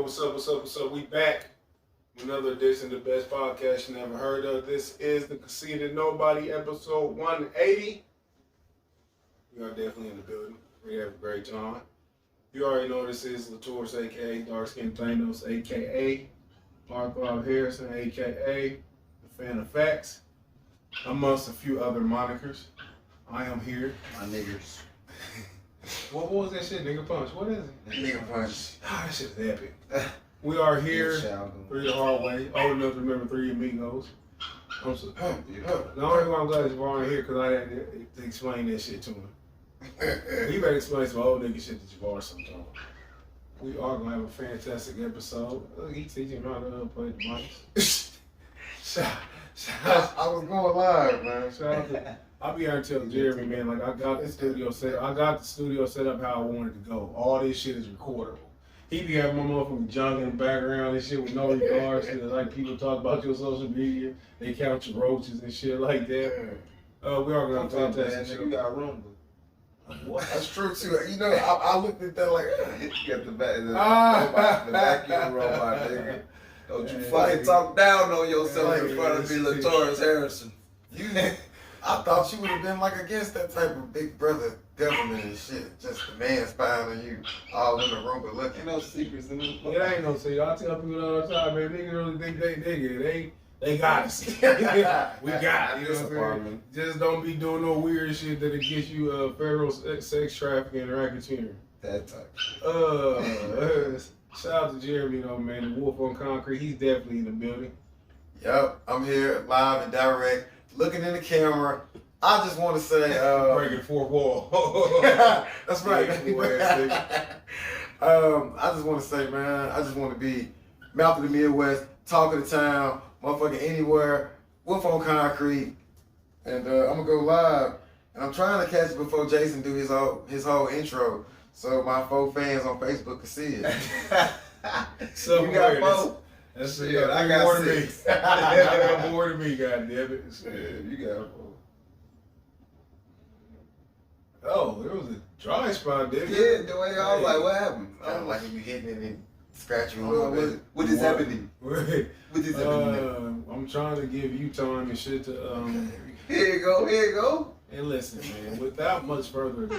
What's up? We back. Another edition of the best podcast you never heard of. This is the Conceited Nobody, episode 180. We are definitely in the building. We have a great time. You already know this is Latours, a.k.a. Dark Skin Thanos, a.k.a. R.obert, a.k.a. The Fan of Facts, amongst a few other monikers. I am here. My niggers. What was that shit? Nigga Punch. What is it? Nigga Punch. Ah, that shit is epic. We are here Three the hard way. Old enough to remember Three Amigos. The only reason I'm glad he's on here because I had to explain that shit to him. You better explain some old nigga shit to Jabbar sometime. We are going to have a fantastic episode. Look, he teaching how to play the mics. I was going live, man. Shout out to... I'll be here and tell Jeremy, man, like I got the studio set up how I wanted to go. All this shit is recordable. He be having my motherfucking junk in the background and shit with no regards to like people talk about your social media. They count your roaches and shit like that. We are gonna have a fantastic show. You got room, but what? That's true too. You know, I looked at that like you got the vacuum robot, nigga. Don't you fucking talk down on yourself in front of me, Latours Harrison. I thought you would have been like against that type of big brother government and shit. Just the man spying on you all in the room, but look, ain't no secrets in this. It ain't no secret. I tell people all the time, man, niggas really think they nigga. They got us. We got it. You know what I'm saying? Just don't be doing no weird shit that'll get you federal sex trafficking and racketeering. That type of shit. Shout out to Jeremy though, man. The Wolf on Concrete. He's definitely in the building. Yep, I'm here live and direct. Looking in the camera, I just want to say, breaking the fourth wall. That's right. I just want to say, man, I just want to be mouth of the Midwest, talk of the town, motherfucking anywhere, Wolf on Concrete, and I'm gonna go live. And I'm trying to catch it before Jason do his whole intro, so my 4 fans on Facebook can see it. So you got 4. That's it. Yeah, I got more than me. I got more than me, goddamn it. Yeah, you got 4. Oh, there was a dry spot, didn't it? Yeah, the way I was like, what happened? I was like, you hitting it and scratching a little bit. What is happening? What is happening? I'm trying to give you time and shit to Here you go. And listen, man, without much further ado,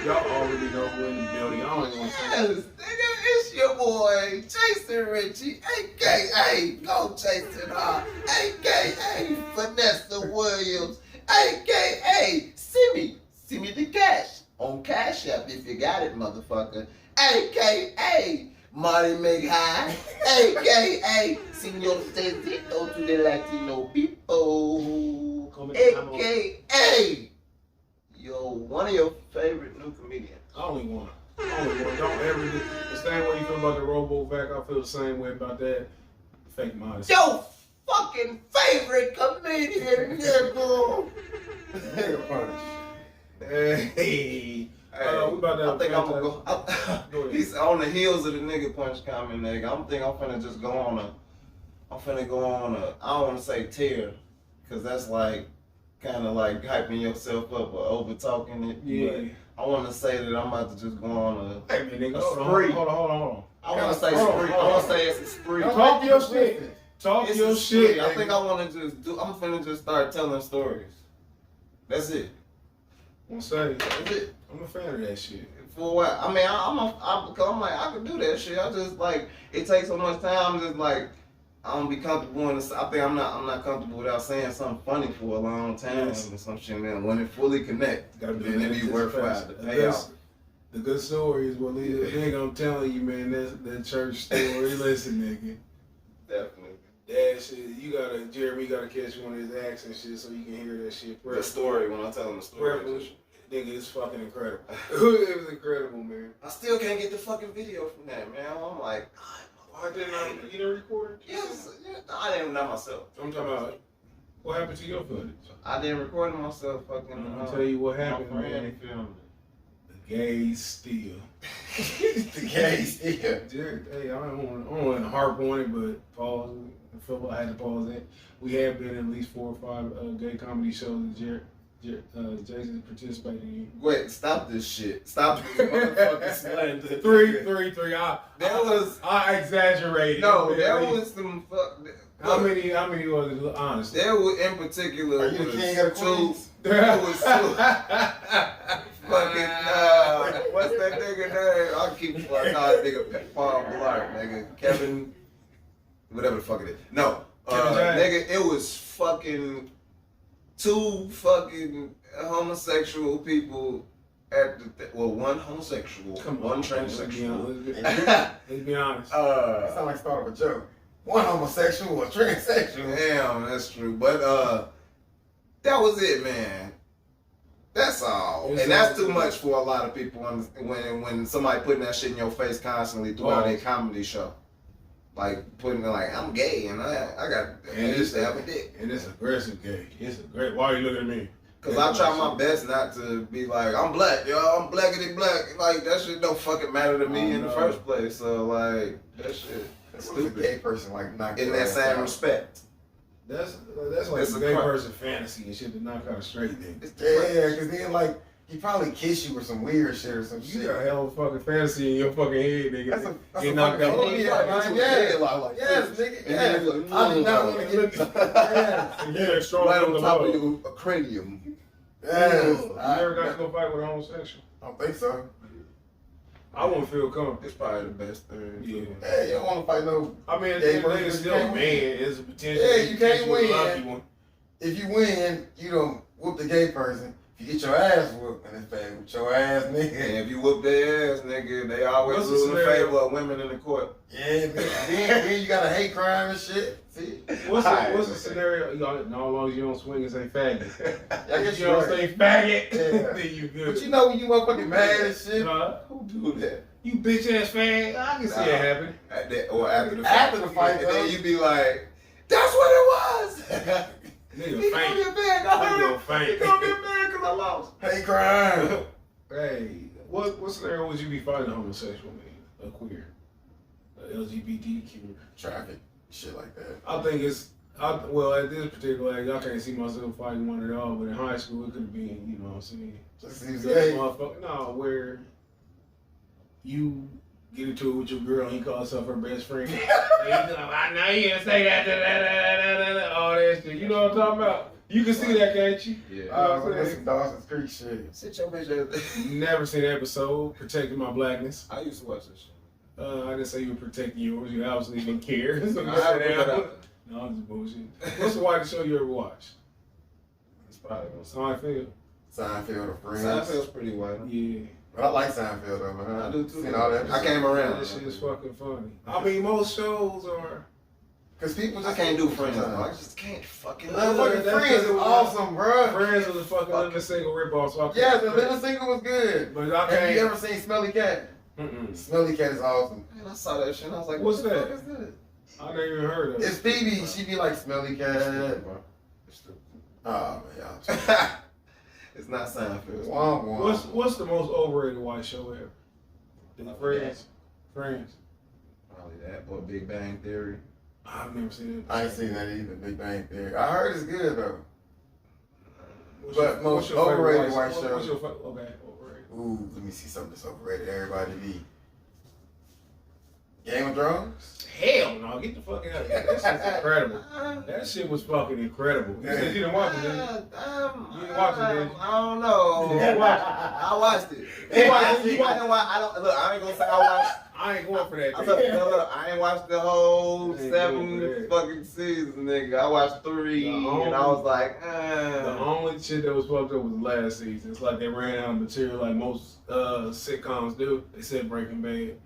y'all already know who in the building. I don't even want to say yes, nigga, it's your boy, Jason Richie, a.k.a. Go Jason R, a.k.a. Vanessa Williams, a.k.a. See me the cash on Cash App if you got it, motherfucker, a.k.a. Marty McHigh, a.k.a. Senor Tezito to the Latino people, a.k.a. one of your favorite new comedians. Only one. Don't ever do the same way you feel about the R.obert. I feel the same way about that fake modesty. Your fucking favorite comedian, nigga. Hey. We about to I think I'm gonna go. He's on the heels of the nigga punch comment, nigga. I'm finna just go on a. I don't want to say tear, cause that's like, kind of like hyping yourself up or over talking it. Yeah. But I want to say that I'm about to just go on a. Hey man, nigga, spree. Hold on. I want to say spree. I want to say it's a spree. Talk your shit. Talk your shit. I think I want to just do. I'm finna just start telling stories. That's it. I'm saying, that's it. I'm a fan of that shit. For what? I mean, I'm like, I can do that shit. I just like, it takes so much time. Just like, I don't be comfortable in this. I think I'm not comfortable without saying something funny for a long time or some shit, man. When it fully connect, then it be worthwhile. The good story is what nigga, I'm telling you, man. That church story. Listen, nigga. Definitely. That shit, Jeremy gotta catch one of his acts and shit so you can hear that shit. The story, when I tell him the story. Nigga, it's fucking incredible. It was incredible, man. I still can't get the fucking video from that, man. I'm like, why didn't I? You didn't record it? Yes, I didn't know myself. I'm talking about, what happened to your footage? I didn't record it myself, fucking. I'll tell you what happened, man. He filmed it. The gays steal. The gays steal. Hey, I don't want to harp on it, but pause. I feel like I had to pause it. We have been in at least 4 or 5 gay comedy shows, Jared. Jason participating. Wait, stop this shit. Stop this motherfucking slander. Three. I exaggerated. No, there was some How many was it, honestly? There was, in particular, Are you the king of the Queens? There was two. Fucking, what's that nigga name? I'll keep fucking that nigga Paul Blart, nigga. Kevin, whatever the fuck it is. No, nigga, it was fucking two fucking homosexual people at the, one homosexual, one transsexual. Let's be honest. That sounds like start of a joke. One homosexual, one transsexual. Damn, that's true. But that was it, man. That's all. And that's too much for a lot of people when somebody putting that shit in your face constantly throughout their comedy show. Like putting it like, I'm gay and I used to have a dick. And it's aggressive gay. It's a great. Why are you looking at me? Cause I try my best not to be like, I'm black, yo, I'm blackity black. Like that shit don't fucking matter to me in the first place. So like that shit. That's stupid. A gay person like knock in that same respect. That's like a gay person fantasy and shit to knock out a straight nigga. Yeah, cause then like he probably kiss you with some weird shit or some shit. You got a hell of a fucking fantasy in your fucking head, nigga. That's get knocked out. Yes, nigga. Yes. I do not want to get yeah, strong right on top of your cranium. Yes. You never got to go fight with a homosexual? I don't think so. I wouldn't feel comfortable. It's probably the best thing. Yeah. Hey, you don't want to fight no. I mean, it's still man. It's a potential. Yeah, you can't win. If you win, you don't whoop the gay person. If you get your ass whooped, and it's bad with your ass, nigga. And if you whoop their ass, nigga, they always rule in favor of women in the court. Yeah, then you got a hate crime and shit. See? What's the scenario? No, as long as you don't swing and say faggot. I guess you don't say faggot, then you good. But you know when you motherfucking mad and shit. Who do that? You bitch ass fag. I can see it happen. Or after the fight. And then you be like, that's what it was. Nigga, he gonna be a bad. He gonna be a bad because I lost. Hate crime. Hey, what scenario would you be fighting a homosexual man, a queer, a LGBTQ? Traffic, shit like that. I think well, at this particular age, I can't see myself fighting one at all. But in high school, it could have been, you know what I'm saying? Just seems gay. No, where you get into it with your girl and he calls herself her best friend. And he's like, I know you didn't say that, all that shit. You know what I'm talking about? You can see that, can't you? Yeah. You know what I'm That's some Dawson's Creek shit. Sit your bitch ass. Never seen the episode, Protecting My Blackness. I used to watch this shit. I didn't say you were protecting yours. You obviously didn't care. So no, I'm just bullshit. What's the whitest show you ever watched? It's probably Seinfeld. Seinfeld or Friends. Seinfeld's pretty white. Yeah. But I like Seinfeld though, man. I do too. Seen all that. I came around. That shit is fucking funny. I mean, most shows are. Cause people just I can't do Friends. I just can't fucking. Fucking Friends is awesome, bro. Friends was a fucking living single ripoff. So yeah, the living single was good. But I have you ever seen Smelly Cat? Smelly Cat is awesome. Man, I saw that shit and I was like, what's what the that? fuck is that? I never even heard of it. It's Phoebe. She be like Smelly Cat. Oh man, y'all. It's not Seinfeld. What's the most overrated white show ever? Friends. Friends. Probably that or Big Bang Theory. I've never seen it. I ain't seen that either. Big Bang Theory. I heard it's good though. What's most your overrated white show. What's your overrated? Ooh, let me see something that's overrated. Everybody be. Game of Thrones? Hell no, get the fuck out of here. That shit's incredible. That shit was fucking incredible. You said you didn't watch it, did you? You didn't watch it, did you? I don't know. I watched it. I ain't gonna say I watched. I ain't going for that. I ain't watched the whole 7 fucking seasons, nigga. I watched 3 and I was like, The only shit that was fucked up was the last season. It's like they ran out of material like most sitcoms do. They said Breaking Bad.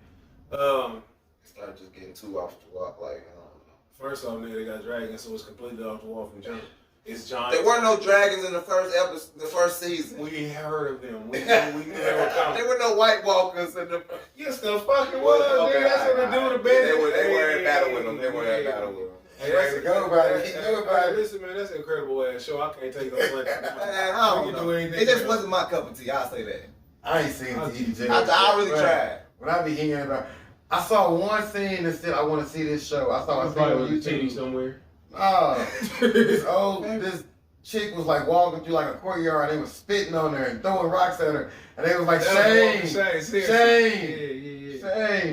Started just getting too off the wall, like, I don't know. First off, nigga, they got dragons, so it's completely off the wall from jump. It's giant. There were no dragons in the first season. We heard of them. We knew they were coming. There were no White Walkers in the. Yes, the fucking was. Okay, that's what they do to bed. They were in battle with them. They were in battle with them. Hey, that's go about it. Listen, man, that's an incredible ass show. I can't take no lunch. I don't know. It just wasn't my cup of tea. I'll say that. I ain't seen TV. I really tried. When I be hearing about, I saw one scene that said I want to see this show. I saw a scene on YouTube somewhere. this chick was like walking through like a courtyard. They was spitting on her and throwing rocks at her, and they was like, shame.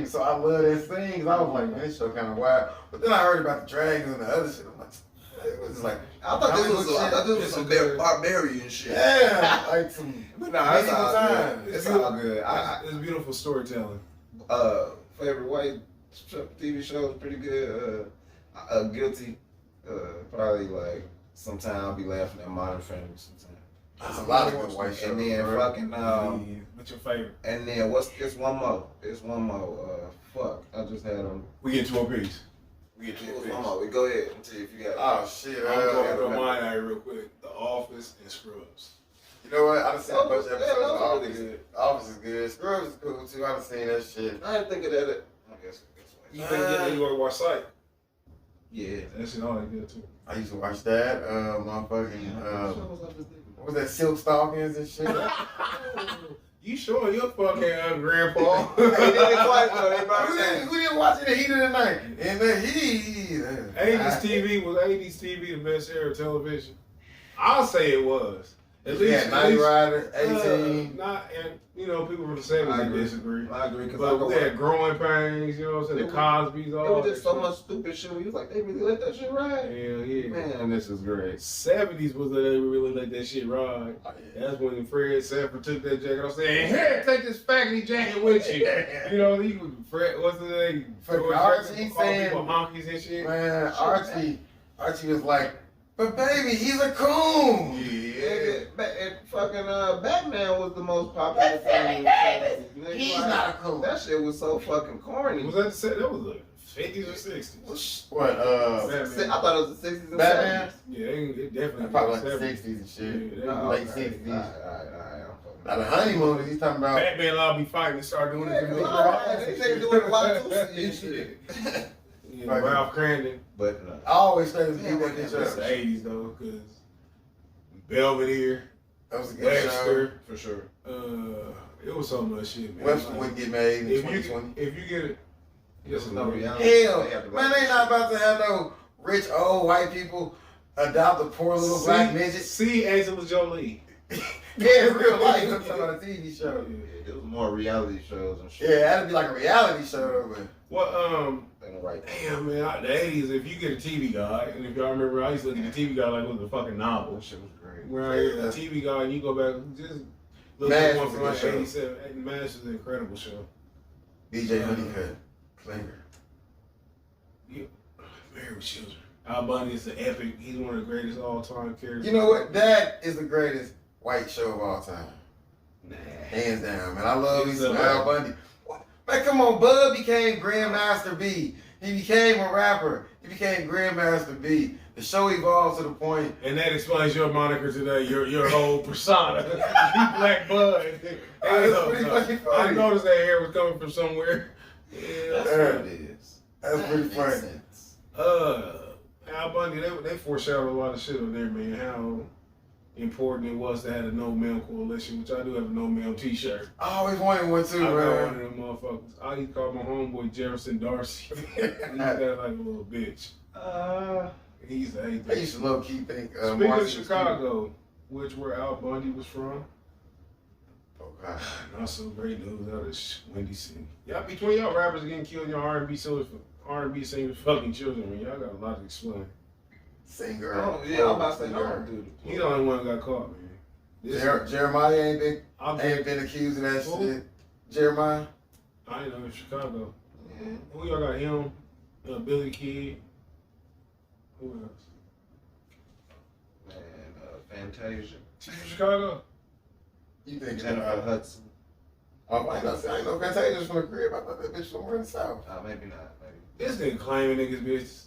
So I love that scene. 'Cause I was like, man, this show kind of wild. But then I heard about the dragons and the other shit. I'm like, it was like, I thought this was some barbarian shit. yeah, like some. But nah, it's all time. good. It's all good. It's beautiful storytelling. Favorite white TV show is pretty good. Guilty. Probably like sometimes I'll be laughing at Modern Family sometimes. There's a lot of good white shows. And then fucking what's your favorite? And then it's one more. Fuck. I just had them. We get two apiece. One more. We go ahead and tell you if you got. Oh shit! I'm going to mine out real quick. The Office and Scrubs. You know what? I done seen a bunch of episodes. Yeah, of really Office. good. Office is good. Scrubs is cool too. I done seen that shit. I didn't think of that. I guess. You want to watch Sight? Yeah. That shit all good too. I used to watch that. Motherfucking. What was that? Silk Stockings and shit. You sure you're fucking grandpa? He did it twice though. We didn't watch it in the heat of the night. And the heat. 80s TV the best era of television? I'll say it was. At least Night Rider, 18. People from the 70s disagree. I agree. But we had Growing Pains, you know what I'm saying? The Cosby's, all it was just so much stupid shit. We was like, they really let that shit ride. Hell yeah. Man, this is great. 70s was that they really let that shit ride. That's when Fred Sanford took that jacket off saying, here, take this faggoty jacket with you. You know, Fred, what's the name? Archie saying, honkies and shit. Man, Archie was like, but baby, he's a coon. Yeah. And fucking Batman was the most popular thing. He's not a coon. That shit was so fucking corny. Was that that was the 50s or 60s? What, I thought it was the 60s and Batman? 70s. Yeah, it definitely Probably like the 70s. 60s and shit. Yeah, Late 60s. Alright. Now the honeymooners, he's talking about. Batman allowed me fighting and start doing this. They doing a lot of shit. Ralph Crandon. But I always say it's good that That's show. the 80s though, because Belvedere, That was a good Webster, show. for sure. it was so much shit, man. Webster wouldn't get made in if 2020. you get it, This is no reality. Hell, man, they not about to have no rich old white people adopt a poor little black midget. See Angela Jolie. Yeah, in real life. I'm talking about a TV show. It was more reality shows and shit. Yeah, that'd be like a reality show, but. Damn, man, the 80s, if you get a TV guide, and if y'all remember, I used to look at the TV guide like it was a fucking novel. That shit was great. Where I get the TV guide, and you go back, just look at one from like 87. MASH is an incredible show. DJ Honeycutt, Klinger. Yeah, Married with Children. Al Bundy is the epic. He's one of the greatest all-time characters. You know what? That is the greatest white show of all time. Nah. Hands down, man. I love me some Al Bundy. Man, come on, Bud became Grandmaster B. He became a rapper. He became Grandmaster B. The show evolved to the point. And that explains your moniker today, your whole persona. Black Bud. That's pretty fucking funny. I noticed that hair was coming from somewhere. Yeah, That's what it is. That's pretty funny. Al Bundy, they foreshadowed a lot of shit on there, man. How important it was to have a no male coalition, which I do have a no male t-shirt. I always wanted one too, I got man. one of them motherfuckers. I used to call my homeboy Jefferson Darcy. He's that like a little bitch. He used to hate I that. used to low key think. Speaking of Chicago, which where Al Bundy was from, Okay. not so great news out of Windy City. Y'all between y'all rappers getting killed, your R&B singers fucking children, man. Y'all got a lot to explain. Singer. I'm about to say no, dude. He the only one that got caught, man. Jeremiah ain't been accused of that Who? shit. Jeremiah. I ain't know in Chicago. Yeah. Who y'all got? Him, Billy the Kid. Who else? Man, Fantasia. She from Chicago? You think Jennifer Hudson. Oh, I know Fantasia's from the crib. I thought that bitch somewhere in the South. Maybe not. Maybe. This nigga claiming niggas bitches.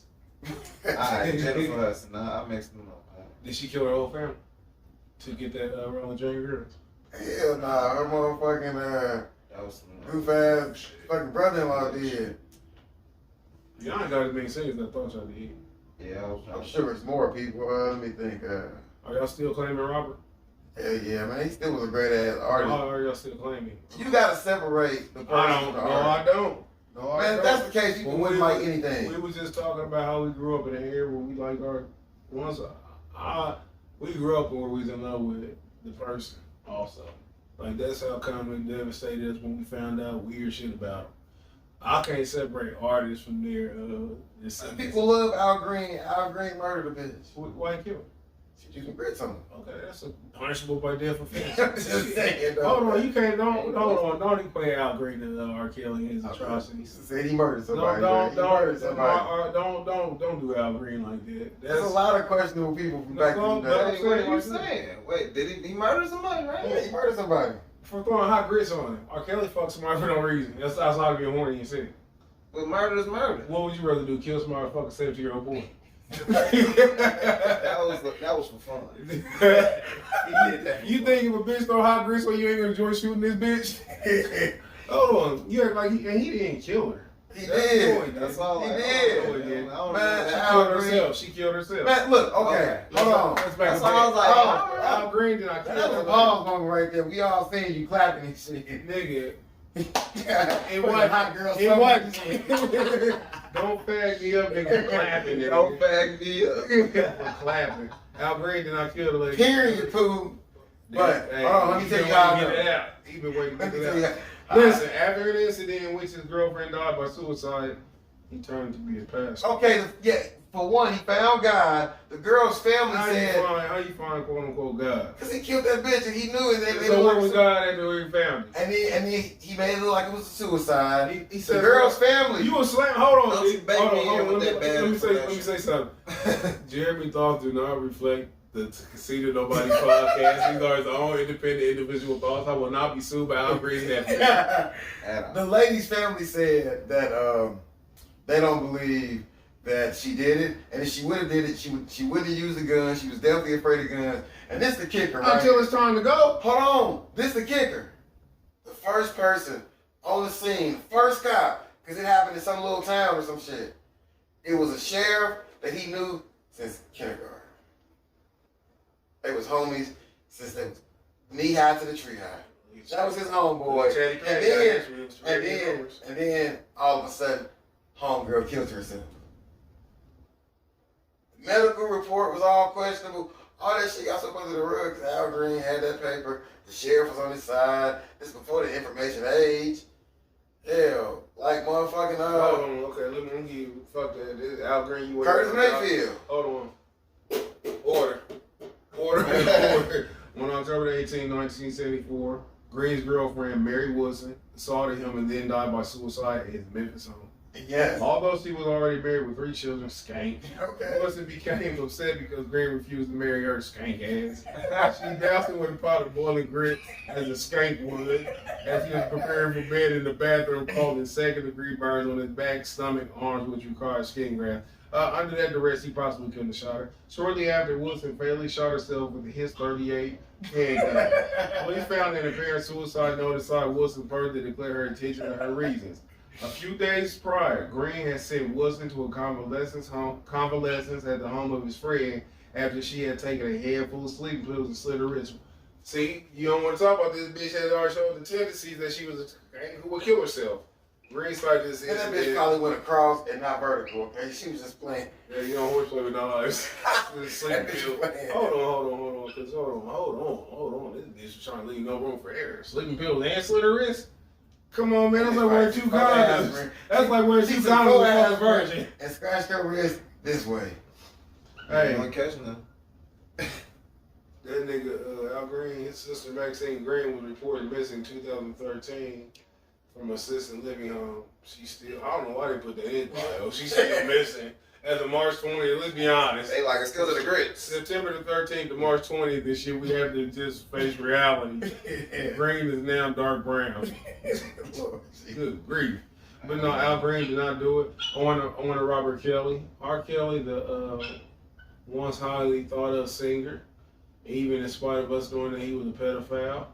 Alright, Jennifer Hudson. Nah, I mixed them up. Did she kill her whole family to get that Rolling Dream Girls? Hell nah, her motherfucking That was some goof ass fucking brother-in-law did. Y'all ain't got as many singers as I thought y'all did. Yeah, I'm sure it's more people. Let me think. Are y'all still claiming Robert? Hell yeah, man. He still was a great ass artist. Are y'all still claiming? You gotta separate the person I don't. from the No, artist. I don't. No, I Man, if don't. that's the case, you When wouldn't we like was- anything. We was just talking about how we grew up in an era where we like our ones. we grew up where we was in love with the person also. Like that's how come it devastated us when we found out weird shit about them. I can't separate artists from their People love Al Green. Al Green murdered a bitch. Why kill him? She used grits on him. Okay, that's a punishable by death offense. I'm just saying, hold on, you can't hold on, don't equate Al Green to R. Kelly and his atrocities. Said he murdered somebody. Don't do Al Green like that. There's a lot of questionable people from back in the day. What are you saying? Wait, did he murder somebody, right? Yeah, he murdered somebody. For throwing hot grits on him. R. Kelly fucked somebody for no reason. That's outside of being horny and sick. But murder is murder. What would you rather do? Kill somebody or fuck a 17-year-old boy? that was for fun. He did that. You think if a bitch throw hot grits on you ain't gonna enjoy shooting this bitch? Hold on. You act like he didn't kill her. He did. That's all. He did. Man, she killed herself. Man, look, okay. Hold on. That's all I was like, Al Green did not kill That's a pause moment right there. We all seen you clapping and shit. Nigga. It wasn't hot girl. It wasn't. Don't fag me up, nigga, for clapping. Don't fag me up. For clapping. Al Green did not kill the lady. Period, poo. But, hey, hold on, let me tell you how I know. Get it out. He been waiting to Let me get tell it you out. how. Listen, after the incident in which his girlfriend died by suicide, he turned to be a pastor. Okay, yeah, for one, he found God. The girl's family said. How you find quote unquote God? Because he killed that bitch and he knew it. So where was God after he found it? And then he made it look like it was a suicide. He said the girl's family. You was slam. Hold on. Hold on. Let me say something. Jeremy thoughts do not reflect the Conceited Nobody podcast. These are his own independent individual thoughts. I will not be sued by Al Green. The lady's family said that they don't believe that she did it, and if she would have did it, she wouldn't have used a gun. She was definitely afraid of guns. And this the kicker, right? Until it's time to go. Hold on. This the kicker. The first person on the scene, first cop, because it happened in some little town or some shit. It was a sheriff that he knew since kindergarten. They was homies since they was knee high to the tree high. That was his homeboy. And then all of a sudden, homegirl killed herself. The medical report was all questionable. All that shit got swept under the rug because Al Green had that paper. The sheriff was on his side. This before the information age. Hell, like motherfucking Hold on, okay, let me give you fuck that. This Al Green, you Curtis Mayfield. Hold on. Order. On October 18, 1974, Green's girlfriend, Mary Woodson, assaulted him and then died by suicide at his Memphis home. Yes. Although she was already married with 3 children, skank. Okay. Woodson became upset because Green refused to marry her skank ass. She doused him with a pot of boiling grits as a skank would, as he was preparing for bed in the bathroom, causing second-degree burns on his back, stomach, arms, which required skin graft. Under that duress, he possibly couldn't have shot her. Shortly after, Woodson fatally shot herself with his .38 handgun. Police found an apparent suicide note inside Woodson purse that declared her intention and her reasons. A few days prior, Green had sent Woodson to a convalescence at the home of his friend after she had taken a handful of sleeping pills and slit her wrist. See, you don't want to talk about this bitch has already showed the tendencies that she was who would kill herself. Green started this And that bitch probably went across and not vertical. Okay, she was just playing. Yeah, you don't horseplay with no lives. Sleeping pill. Hold on. This bitch was trying to leave no room for error. Sleeping pills and slit her wrist. Come on, man. That's like wearing 2 condoms. That's like wearing 2 condoms with a fucking virgin. And scratched her wrist this way. Hey, You ain't catching them. that nigga Al Green, his sister Maxine Green was reported missing in 2013 from assisted living home. She's still, I don't know why they put that in bio. She's still missing. As of March 20th, let's be honest. They like it's because of the grits. September the 13th to March 20th this year, we have to just face reality. Green is now dark brown. Good grief. But no, Al Green did not do it. I want to Robert Kelly. R. Kelly, the once highly thought of singer, even in spite of us knowing that he was a pedophile,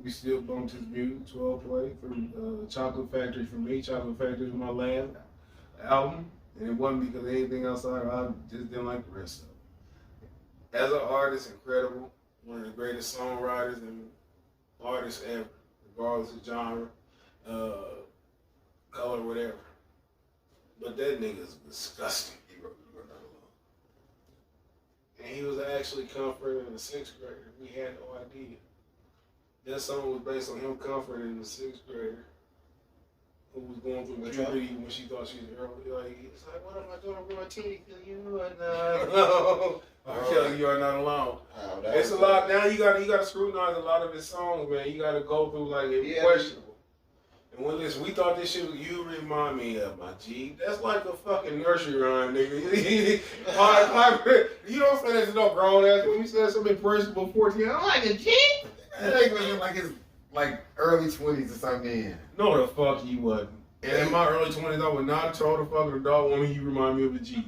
we still bumped his music, 12 play from Chocolate Factory for me. Chocolate Factory was my last album. And it wasn't because of anything outside. I just didn't like the rest of it. As an artist, incredible. One of the greatest songwriters and artists ever, regardless of genre, color, whatever. But that nigga's disgusting. and he was actually comforting a 6th grader. We had no idea. That song was based on him comforting the 6th grader who was going through puberty when she thought she was early. Like, it's like, what am I doing with my titty? You are not alone. R. Kelly, you are not alone. Oh, It's a lot. Now you gotta scrutinize a lot of his songs, man. You gotta go through like it's questionable. And when we thought this shit was you remind me of my G. That's like a fucking nursery rhyme, nigga. You don't say that to no grown ass. When you say something impressionable 14, I'm like a G. That nigga was like his early 20s or something. No, the fuck he wasn't. And in my early 20s, I would not have told a fucking adult woman you remind me of a G.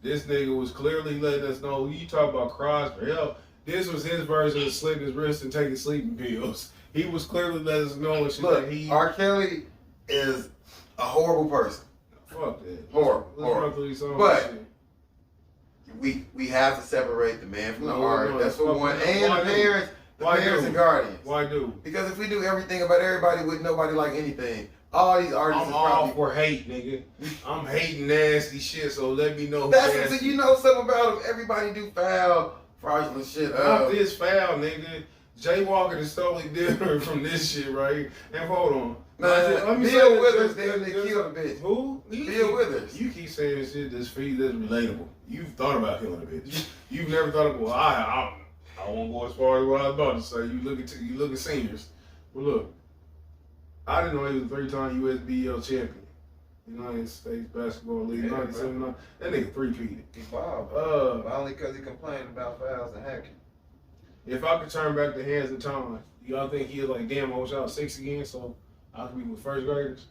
This nigga was clearly letting us know. You talk about cries for help. This was his version of slitting his wrist and taking sleeping pills. He was clearly letting us know Look, that R. Kelly is a horrible person. Fuck that. Horrible. Let's run through these songs. But we have to separate the man from the art. That's for one. And the parents. Parents and guardians. Why do? Because if we do everything about everybody with nobody like anything, all these artists I'm are all for hate, nigga. I'm hating nasty shit, so let me know. That's what you know something about them. Everybody do foul, fraudulent shit. Not this foul, nigga. Jaywalking is totally different from this shit, right? And hold on. Man, Bill Withers, they killed a bitch. Who? Bill Withers. You keep saying shit that's relatable. You've thought about killing a bitch. You've never thought about, well, I won't go as far as what I was about to say. You look at seniors. But look, I didn't know he was a 3-time USBL champion. United States Basketball League, 1979. That nigga three-peated. He fouled. Only because he complained about fouls and hacking. If I could turn back the hands of time, y'all think he was like, damn, I wish I was 6 again, so I could be with first graders?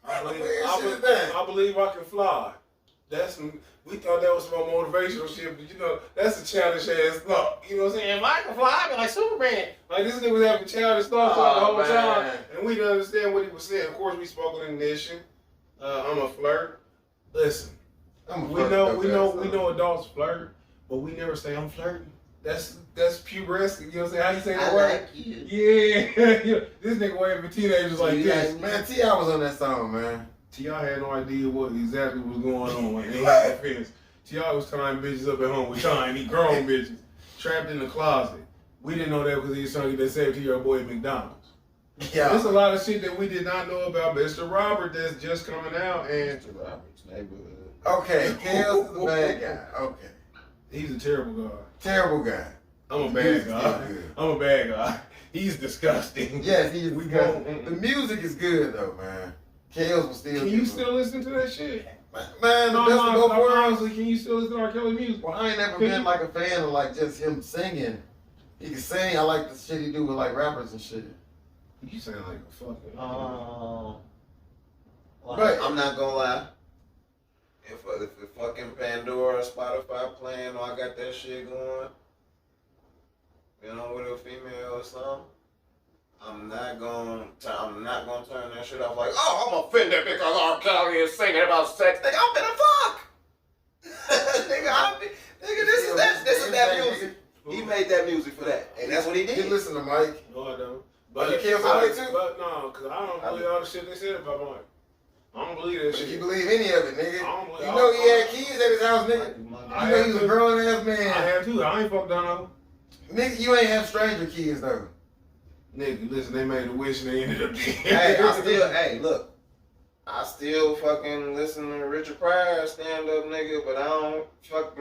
I believe I can fly. We thought that was some motivational shit, but you know, that's a childish ass thought. You know what I'm saying? If I can fly, I'd be like Superman. Like this nigga was having childish thoughts the whole time, and we didn't understand what he was saying. Of course, we spoke in ignition. I'm a flirt. Listen, we know adults flirt, but we never say I'm flirting. That's pubescent. You know what I'm saying? How you say that word? Like you. Yeah. This nigga waiting for teenagers like this. Man, T.I. was on that song, man. T.I. had no idea what exactly was going on. Like, they had defense. T.I. was tying bitches up at home with tiny grown bitches trapped in the closet. We didn't know that because he was trying to get that 17-year-old boy at McDonald's. Yeah. There's a lot of shit that we did not know about Mr. Robert that's just coming out. And Mr. Robert's neighborhood. Okay, Kale's the bad guy. Okay. He's a terrible guy. Terrible guy. I'm a bad guy. I'm a bad guy. He's disgusting. Yes, he is disgusting. The music is good though, man. Kale's was still. Can you still listen to that shit? Man, the best of both worlds. Honestly, can you still listen to R. Kelly music? Well, I ain't never been like a fan of like just him singing. He can sing. I like the shit he do with like rappers and shit. You sound like a fucking. But I'm not gonna lie. If fucking Pandora or Spotify playing, or I got that shit going, you know, with a female or something, I'm not gonna turn that shit off like, oh, I'm offended because R. Kelly is singing about sex. Nigga, I'm finna fuck. Nigga, this is that music. He made that music for that, and that's what he did. You listen to Mike. No, I don't. But you kill somebody too? But no, because I don't believe all the shit they said about Mike. I don't believe that But shit. you believe any of it, nigga? I don't believe. You know he had kids at his house, nigga. I You know he was a grown ass man. I have too. I ain't fucked down on. Nigga, you ain't have stranger kids though. Nigga, listen, they made a wish and they ended up dead. Look, I still fucking listen to Richard Pryor stand up, nigga, but I don't fuck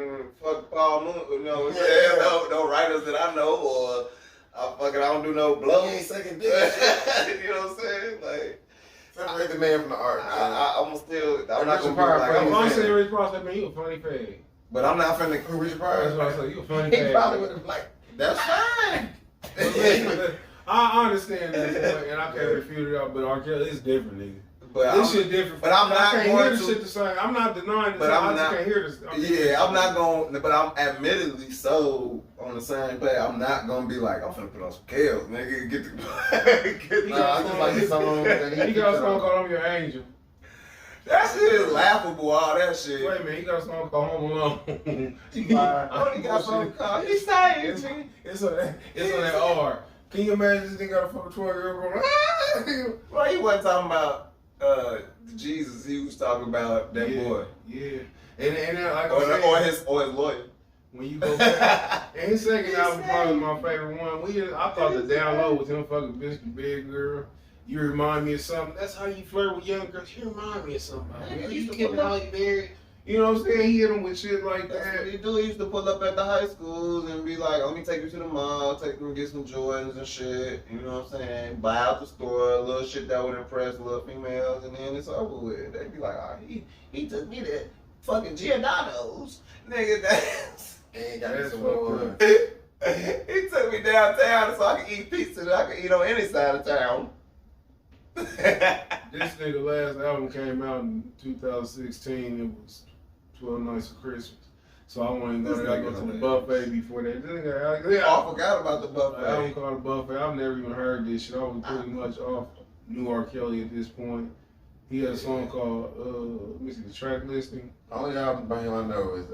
Paul Moon, you know what I'm saying? No writers that I know, or I don't do no blow. You ain't sucking dick. You know what I'm saying? Like, separate the man from the art. I'm not gonna be like, I'm saying Rich Pryor said, man, you a funny fag. but I'm not finna. Richard Pryor. That's what I said. You a funny He fag. probably would have like. That's fine. I understand that, point, and I can't refute it out, but R. Kelly is different, nigga. But This shit different. but I'm I not can't going hear the to- shit the same. I'm not denying the But same. I'm I just not- can't hear this. Yeah, I'm not going, but I'm admittedly so on the same page. I'm not gonna be like, I'm finna put on some Kales, nigga. Get the. Nah, I just like the song that He got a song called I'm Your Angel. That shit is laughable, all that shit. Wait a minute, he got a song called Home Alone. He got something called. He's saying It's on that R. Can you imagine this nigga got a fucking 12-year-old going, ah! Well, he wasn't talking about Jesus. He was talking about that boy. Yeah. And like I said, or his lawyer. when you go back, and his second album probably my favorite one. I thought the Down Low was him fucking Biscuit Big Girl. You remind me of something. That's how you flirt with young girls. You remind me of somebody. You kidding how you married? You know what I'm saying? He hit him with shit like That's that. what he do. He used to pull up at the high schools and be like, let me take you to the mall, take them to get some Jordans and shit. You know what I'm saying? Buy out the store, a little shit that would impress little females, and then it's over with. They be like, oh, he took me to fucking Giordano's. Nigga, that's... Ain't got That's this what one. He took me downtown so I could eat pizza that I could eat on any side of town. This nigga last album came out in 2016. It was 12 Nights of Christmas. So I wanted to go to the buffet before that. I forgot about the buffet. The album called The Buffet. I've never even heard this shit. I was pretty much off new R. Kelly at this point. He had a song called, let me see the track listing. Only album by him I know is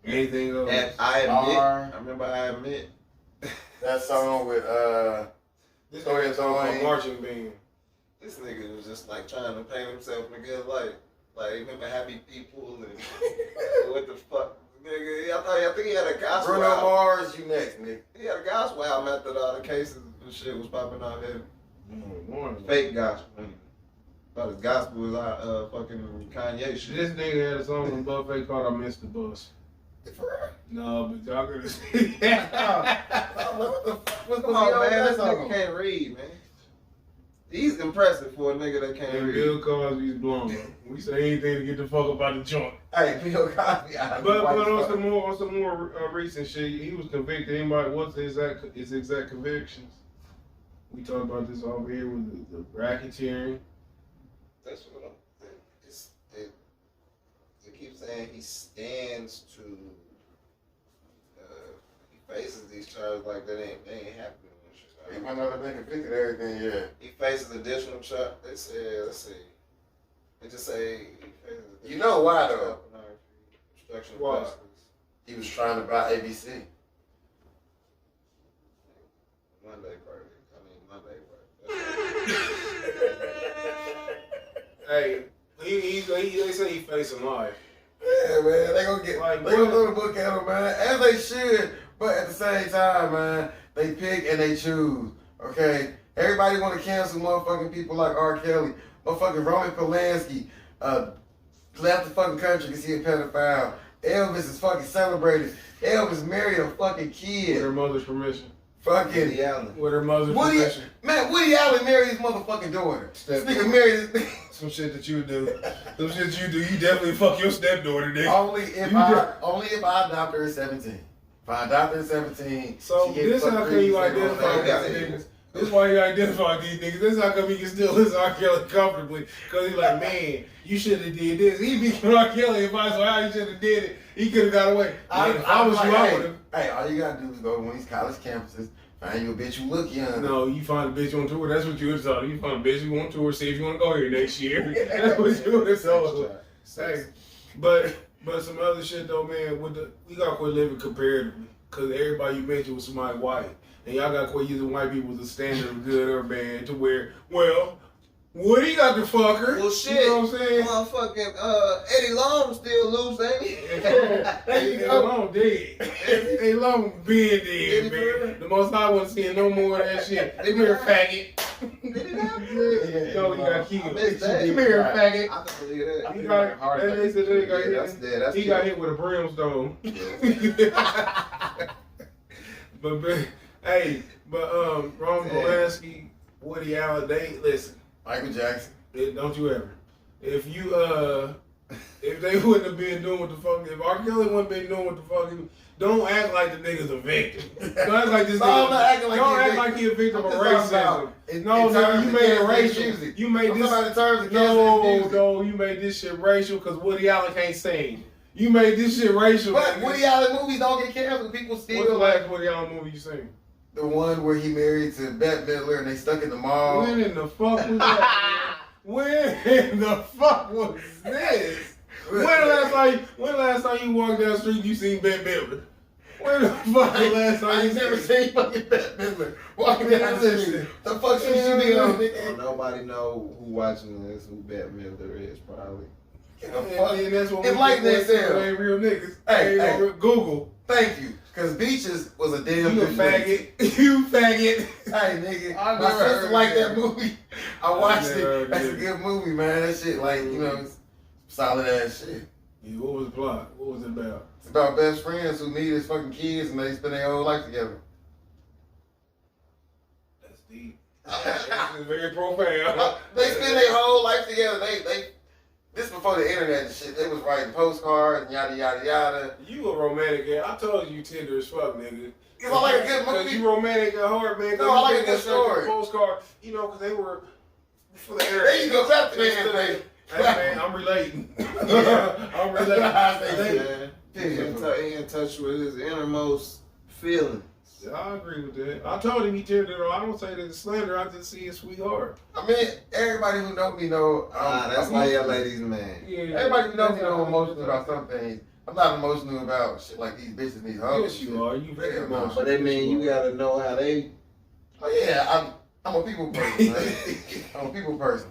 Anything else? And I admit, R. I remember I admit. that song with This nigga had a song called Marching Band. This nigga was just like trying to paint himself in a good light. Like, remember Happy People and what the fuck? Nigga, I think he had a gospel Bruno album. Mars, you next, nigga. He had a gospel album after all the cases and shit was popping out there. Morning. Fake gospel. Thought his gospel was fucking Kanye shit. This nigga had a song on Buffet called I Missed the Bus. For real? No, but y'all gonna see. What the fuck? What's Come on, man. This nigga can't read, man. He's impressive for a nigga that can't And read. Bill Cosby's blown up. We say anything to get the fuck up out the joint. Hey, Bill Cosby. But on some more recent shit, he was convicted. Anybody, what's his exact convictions? We talked about this over here with the racketeering. That's what I'm saying. They keep saying he stands to. He faces these charges like they ain't happening. He might not have been convicted of everything yet. He faces additional charges. They said, let's see. They just say he faces. You know why though? Obstruction of Why? justice. He was trying to buy ABC. Monday party. Hey, they say he facing life. Yeah, man. They gonna get. Like, They gonna throw the book at him, man. As they should. But at the same time, man, they pick and they choose. Okay. Everybody want to cancel motherfucking people like R. Kelly. Motherfucking Roman Polanski left the fucking country because he a pedophile. Elvis is fucking celebrated. Elvis married a fucking With kid. her mother's permission. Fucking Woody Allen. With her mother's permission. Woody Allen married his motherfucking daughter. This Step- nigga married his Some shit that you do. Some shit you do. You definitely fuck your stepdaughter, nigga. only if I adopt her at 17. If I adopt her at 17, So she gets this how fucked come you 3% identify on with that. these niggas. This is why you identify with these niggas. This is how come he can still listen to R. Kelly comfortably. Cause he's like, man, you should have did this. He be giving R. Kelly advice on how he should have did it. He could have got away. If I was you, I would have. Hey, all you gotta do is go to one of these college campuses, find you a bitch who look young. No, you find a bitch on tour. That's what you would tell. You find a bitch who on tour. See if you want to go here next year. That's what you would have told. Hey, but some other shit though, man. We gotta quit living comparatively. Cause everybody you mentioned was somebody white. And y'all got to quit using white people as a standard of good or bad to where, well, Woody got the fucker. Well, shit. You know what I'm saying? Motherfucking Eddie Long still loose, ain't he? Eddie Long dead. Eddie Long being dead, man. The most I want to see no more of that shit. Come here, faggot. Did it happen? No, he got killed. I missed that. Come here, faggot. I can believe that. He got, they said they got That's hit. dead. That's He got hit with a brimstone. But Roman Polanski, Woody Allen, listen. Michael Jackson. Don't you ever. If they wouldn't have been doing what the fuck, if R. Kelly wouldn't been doing what the fuck, don't act like the nigga's a victim. Don't act like this No, I'm nigga. not acting like Don't he's act like he a victim of I'm just talking racism. about No, you made it terms of racial. music. You made I'm this. talking about in terms of music. No, you made this shit racial because Woody Allen can't sing. You made this shit racial. But nigga. Woody Allen movies don't get canceled. People What's the still like last Woody Allen movie you seen? the one where he married to Bette Midler and they stuck in the mall. When in the fuck was that? When in the fuck was this? When the last time you walked down the street you seen Bette Midler? When the fuck the last time I you ain't never seen fucking Bette Midler walking down the street. The fuck should she be on, nigga? Nobody know who watching this, who Bette Midler is, probably. And that's what It's like that they there. ain't real niggas. Hey. Google. Thank you. Because Beaches was a damn You a good movie. faggot. You faggot. Hey, nigga. I My never sister heard liked that. that movie. I watched never it. That's a did. good movie, man. That shit, like, you know, it's solid ass shit. Yeah, what was the plot? What was it about? It's about best friends who meet as fucking kids and they spend their whole life together. That's deep. It's very profound. They spend their whole life together. This before the internet and shit. They was writing postcards and yada yada yada. You a romantic guy. I told you tender as fuck, nigga. Cause I like a good Because movie. you romantic at heart, man. No, I like a good story. Postcard, you know, because they were before the internet. There you go, clap the man, baby. Hey, man, I'm relating. I'm relating. He in touch with his innermost feelings. Yeah, I agree with that. I told him he tender though. I don't say that it's slander. I just see his sweetheart. I mean, everybody who know me know. That's why y'all ladies man. Yeah. Everybody who knows me know I'm emotional about some things. I'm not emotional about shit like these bitches, these hoes. Yes, you are. You very Yeah, emotional. But they mean you gotta know how they. Oh yeah, I'm a people person. Man. I'm a people person.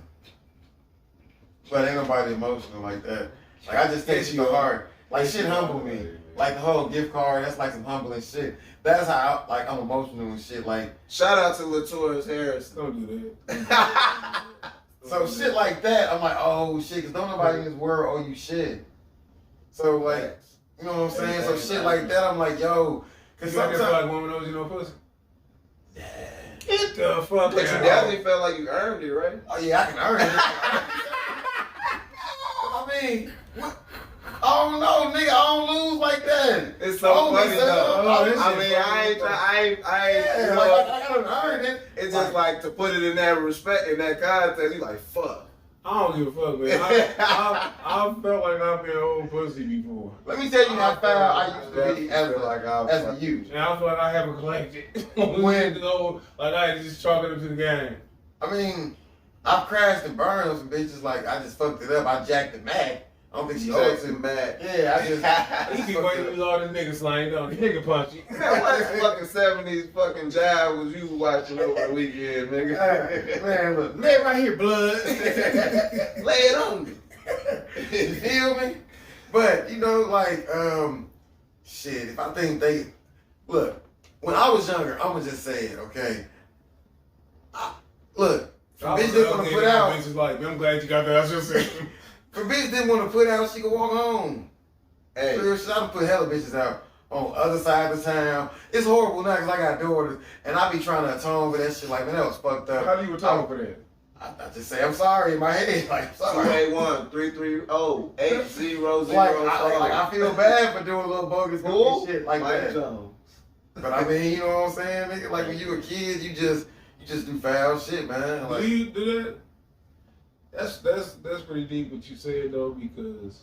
But ain't nobody emotional like that. Like I just take shit to heart. Like shit humble me. Like the whole gift card, that's like some humbling shit. That's how I'm emotional and shit. Like Shout out to Latoya Harris. Don't do that. so shit like that. I'm like, oh shit, cause don't nobody in this world owe you shit. So like, you know what I'm saying? So shit like that, I'm like, yo, cause You out there feel sometimes. like woman knows you no pussy? Yeah. Get the fuck But you out. definitely felt like you earned it, right? Oh yeah, I can earn it. I mean, what? I don't know, nigga. I don't lose like that. It's so Oh, funny this is- though. oh, this I shit mean, I ain't. Yeah, You know, like I gotta earn it. it's just like to put it in that respect, in that context. You like fuck. I don't give a fuck, man. I felt like I've been old pussy before. Let me tell you how foul I used to be as a youth. And I feel like I haven't collected. When- like I just chalking them to the game. I mean, I've crashed and burned on some bitches. Like I just fucked it up. I jacked the Mac. I don't think she owed Jackson it. mad. Yeah, I just. He be waiting till all this nigga slang down. He nigga punch you. What fucking 70s fucking jive was you watching over the weekend, nigga? Man, look. Lay right here, blood. Lay it on me. You feel me? But you know, like, shit. If I think they look, when I was younger, I'ma just say it, okay? Look, if a bitch didn't want to put out. Bitch is like, I'm glad you got that out your system. If a bitch didn't want to put out, she could walk home. Hey, Real shit, I done put hella bitches out on the other side of town. It's horrible now because I got daughters, and I be trying to atone for that shit. Like, man, that was fucked up. How do you atone for that? I just say I'm sorry in my head. Like, I'm sorry. 281-330-8005. Like I feel bad for doing little bogus Who? goofy shit like Mike that. Jones. But I mean, you know what I'm saying, nigga? Like when you a kid, you just do foul shit, man. Like, Do you do that? That's pretty deep what you said though, because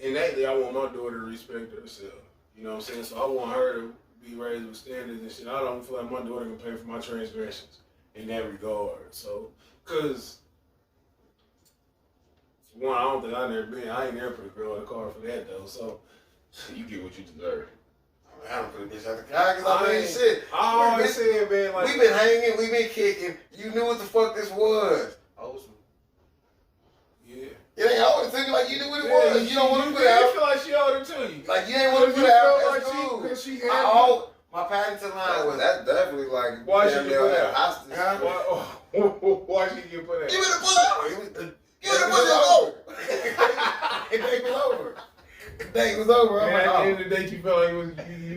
innately I want my daughter to respect herself. You know what I'm saying? So I want her to be raised with standards and shit. I don't feel like my daughter can pay for my transgressions in that regard. So, cause one, I don't think I ain't never put a girl in the car for that though. So you get what you deserve. I don't put a bitch out the car because I mean, shit. I always said, man, like We been hanging, we been kicking. You knew what the fuck this was. Awesome. yeah. It ain't always seem like you knew what it was. You don't want to put You out. feel like she owed it to you. Like you ain't want to You put out. felt That's like cool. because she My had all, my patented line was That's definitely like Why damn should near you do like that? hostage. Why she get put out? give me the pull Give me the pull The day was over. The day was over. I'm And like, at the oh. end of the day, you felt like it was.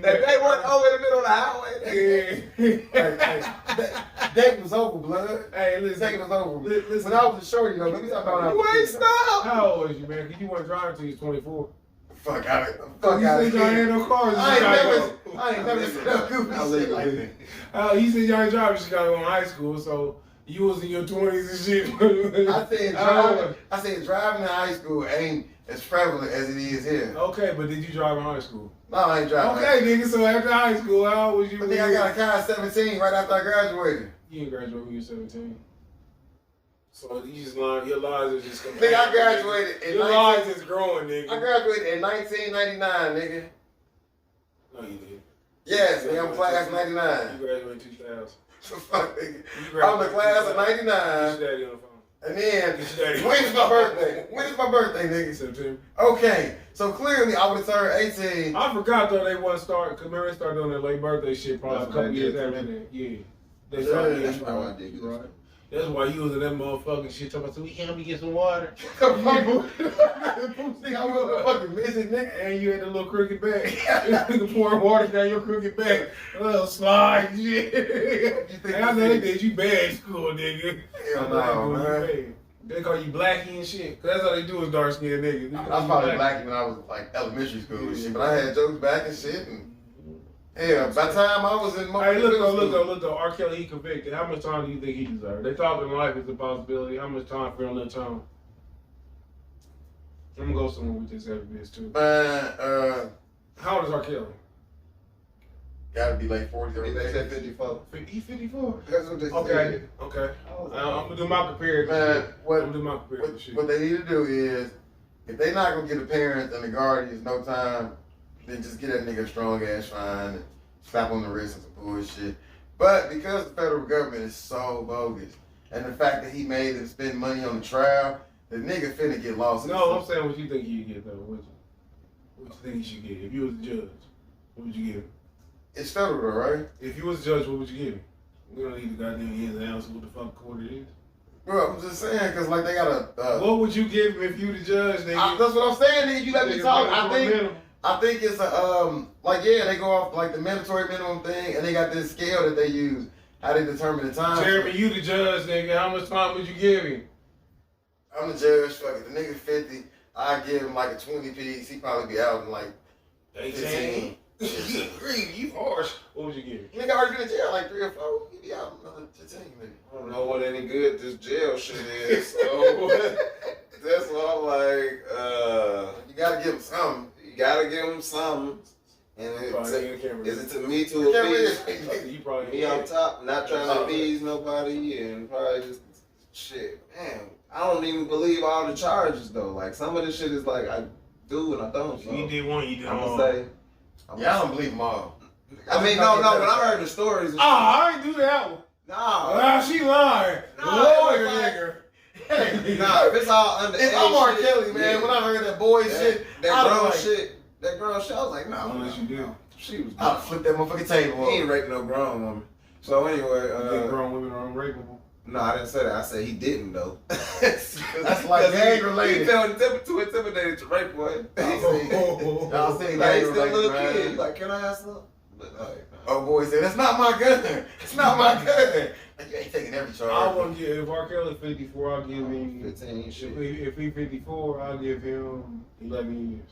That they weren't over in the middle of the highway. Yeah. Day was over, blood. Hey, The day listen. was over. Listen. When I was a shorty, though, let me talk about when I You was a ain't kid. stop. How old was you, man? Because you weren't driving until you was 24. Fuck out of You said y'all ain't no cars. I ain't Chicago. never said no goofy shit like that. You said y'all ain't driving in Chicago in high school, so you was in your 20s and shit. I said driving in high school ain't as prevalent as it is here. Okay, but did you drive in high school? No, I ain't driving. Okay, nigga, so after high school, how old was you? I think I got a car at 17 right after I graduated. You didn't graduate when you were 17. So you just lying, your lies are just Nigga, I graduated in Your 19 lies is growing, nigga. I graduated in 1999, nigga. No, you did. Yes, nigga, I'm class You 99. graduated in 2000. Fuck, nigga. You I'm the class of What's 99. your daddy on the phone? And then, when is my birthday? When is my birthday, nigga? September. Okay, so clearly I would have turned 18. I forgot though they wasn't start. Cause remember they started doing their late birthday shit probably That's a couple what I years did, after too. that. Yeah. They Yeah, started That's getting why I did. right. That's why you was in that motherfucking shit talking about, so we can't get some water. See, I was a fucking midget, nigga. And you had the little crooked back. Nigga pouring water down your crooked back. A little slide shit. And I know they did you bad in school, nigga. Hell no, man. They call you blackie and shit. Cause that's all they do is dark skinned niggas. I was probably black when I was like elementary school and shit, but I had jokes back and shit. And yeah, by the time I was in my Hey, look though. R. Kelly, he convicted. How much time do you think he deserved? They talking life is a possibility. How much time for him that time? I'm gonna go somewhere with this after this too. Man, How old is R. Kelly? gotta be like 40. They said 54. He 54. That's what they Okay, said. okay. I'm gonna do my comparison. Man, I'm gonna do my comparison. shit. what they need to do is, if they not gonna get the parents and the guardians no time, then just get that nigga a strong ass fine and slap on the wrist and some bullshit. But because the federal government is so bogus, and the fact that he made them spend money on the trial, the nigga finna get lost. No, I'm saying what you think you get though. What you think you should get? If you was a judge, what would you give him? It's federal though, right? If you was a judge, what would you give him? We don't need the goddamn ins and outs of what the fuck court it is. Bro, I'm just saying, cause like they got a. What would you give him if you the judge, nigga? That's what I'm saying, nigga. You let me Nigga, talk. minimum. I think it's a like yeah, they go off like the mandatory minimum thing, and they got this scale that they use. How they determine the time. Jeremy, you the judge, nigga. How much time would you give him? I'm the judge. Fuck it, the nigga 50. I give him like a 20 piece. He probably be out in like 15. You agree? You harsh. What would you give him? Nigga already been in jail like 3 or 4. He be out in another 15 maybe. I don't know what any good this jail shit is. So that's why I'm like, You gotta give him something. you gotta give him something. And is it to me to You can't appease really- You probably me on top, not trying to appease nobody, and probably just shit. Man, I don't even believe all the charges though. Like some of this shit is like I do and I don't. So You did one, you did I'm all. gonna say. Yeah, I don't believe them all. I mean, no, when I heard the stories. Oh, I ain't do that one. No. Ah, she lying. Nah, Lawyer, it was like- nigga. Nah, if it's all under If I'm R. Kelly, man, when I heard that boy shit, that grown shit, I was like, no. Unless you do. She was. I'd flip that motherfucking table. He ain't raping no grown woman. So anyway, You think grown women are unrapeable? no, I didn't say that. I said he didn't though. That's like gang related. He felt too intimidated to rape one. Y'all see Like, gang he's still a little related, kid. man. Like, can I have some? But, like, Oh boy said, that's not my gun. It's not my gun. Like, you ain't taking every charge. I want to give, if R. Kelly 54, I'll give him, 15 shit. if he 54, I'll give him 11 years.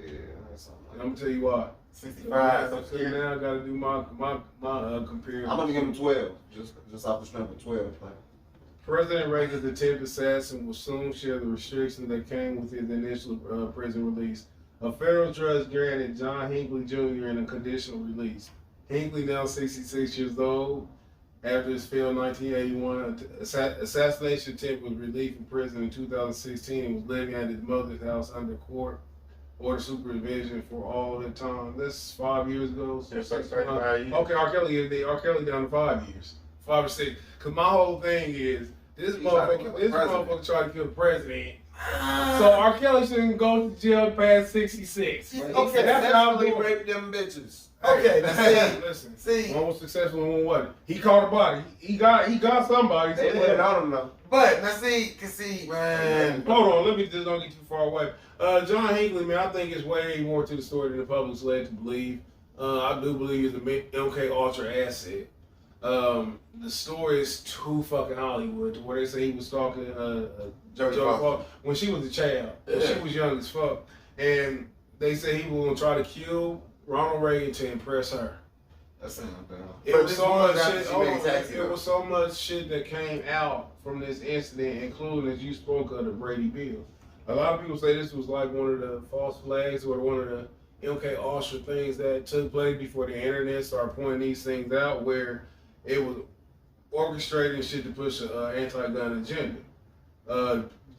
Yeah, that's something And like I'm going to tell you why. 65. I'm saying now I got to do my comparison. I'm gonna give him 12, just off the strength of 12. Like, President Reagan's attempted assassin will soon share the restrictions that came with his initial prison release. A federal judge granted John Hinckley Jr. a conditional release. Hinckley, now 66 years old, after his failed 1981 assassination attempt, was released from prison in 2016 and was living at his mother's house under court order supervision for all the time. That's 5 years ago. Yeah, 35 years. Okay, R. Kelly down to 5 years. 5 or 6. Because my whole thing is, this motherfucker tried to kill the president. So R. Kelly shouldn't go to jail past 66. Okay, that's how I'm definitely doing. raped them bitches. Okay, now see, Listen. see, One was successful and one wasn't. He caught a body. He got somebody. They didn't, I don't know. but now see, man. Hold on, let me just don't get too far away. John Hinckley, man, I think it's way more to the story than the public's led to believe. I do believe he's a MK Ultra asset. The story is too fucking Hollywood to where they say he was stalking Jodie Foster Foster. when she was a child. When she was young as fuck. And they say he was going to try to kill Ronald Reagan to impress her. That's saying nothing. It But was this so was much after shit. she hold made on, Taxi, it though. was so much shit that came out from this incident, including, as you spoke of, the Brady Bill. A lot of people say this was like one of the false flags or one of the MK Ultra things that took place before the internet started pointing these things out, where it was orchestrating shit to push an anti-gun agenda.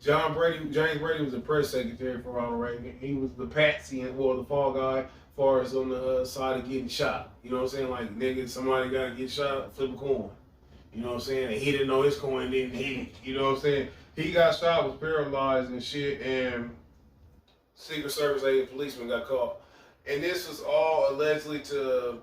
James Brady was the press secretary for Ronald Reagan. He was the patsy and the fall guy, far as on the side of getting shot. You know what I'm saying? Like, nigga, somebody gotta get shot, flip a coin. You know what I'm saying? And he didn't know his coin didn't hit. You know what I'm saying? He got shot, was paralyzed and shit, and Secret Service agent policeman got caught. And this was all allegedly to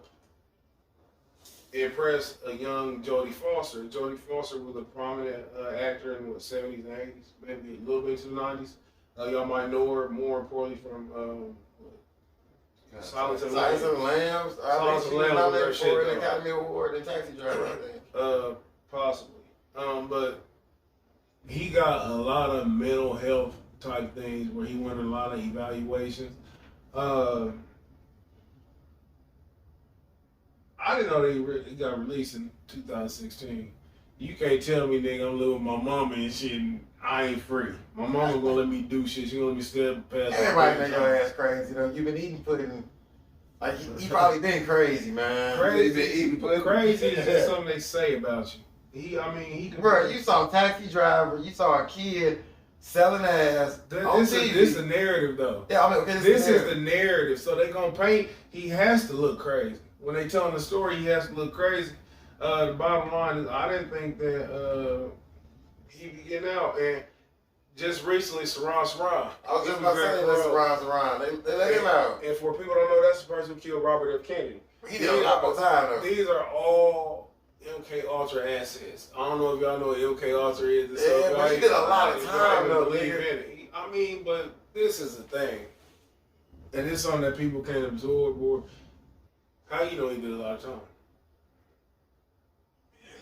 impress a young Jodie Foster. Jodie Foster was a prominent actor in the 70s and 80s, maybe a little bit into the 90s. Y'all might know her more importantly from Silence of the Lambs. Silence of the Lambs was for the Academy Award and Taxi Driver, I think. Possibly. But he got a lot of mental health type things where he went a lot of evaluations. I didn't know that he got released in 2016. You can't tell me, nigga, I'm living with my mama and shit and I ain't free. My mama gonna let me do shit. She gonna let me step past. Everybody think your ass crazy, though. You've been eating pudding. Like, he probably been crazy, man. Crazy. Been eating pudding. Crazy is just something they say about you. He Bro, you saw Taxi Driver, you saw a kid selling ass on TV. This is the narrative, though. Yeah, I mean, okay, this is the narrative. So they gonna paint. He has to look crazy when they telling the story. He has to look crazy. The bottom line is, I didn't think that he'd be getting out. And just recently, Saran. I was just about to say that Saran. They let him out. And for people who don't know, that's the person who killed Robert F. Kennedy. He did a lot more time, though. These are all MK Ultra assets. I don't know if y'all know what MK Ultra is. Yeah, but he did a lot of time, though, nigga. I mean, but this is the thing. And it's something that people can't absorb. Or how you know he did a lot of time?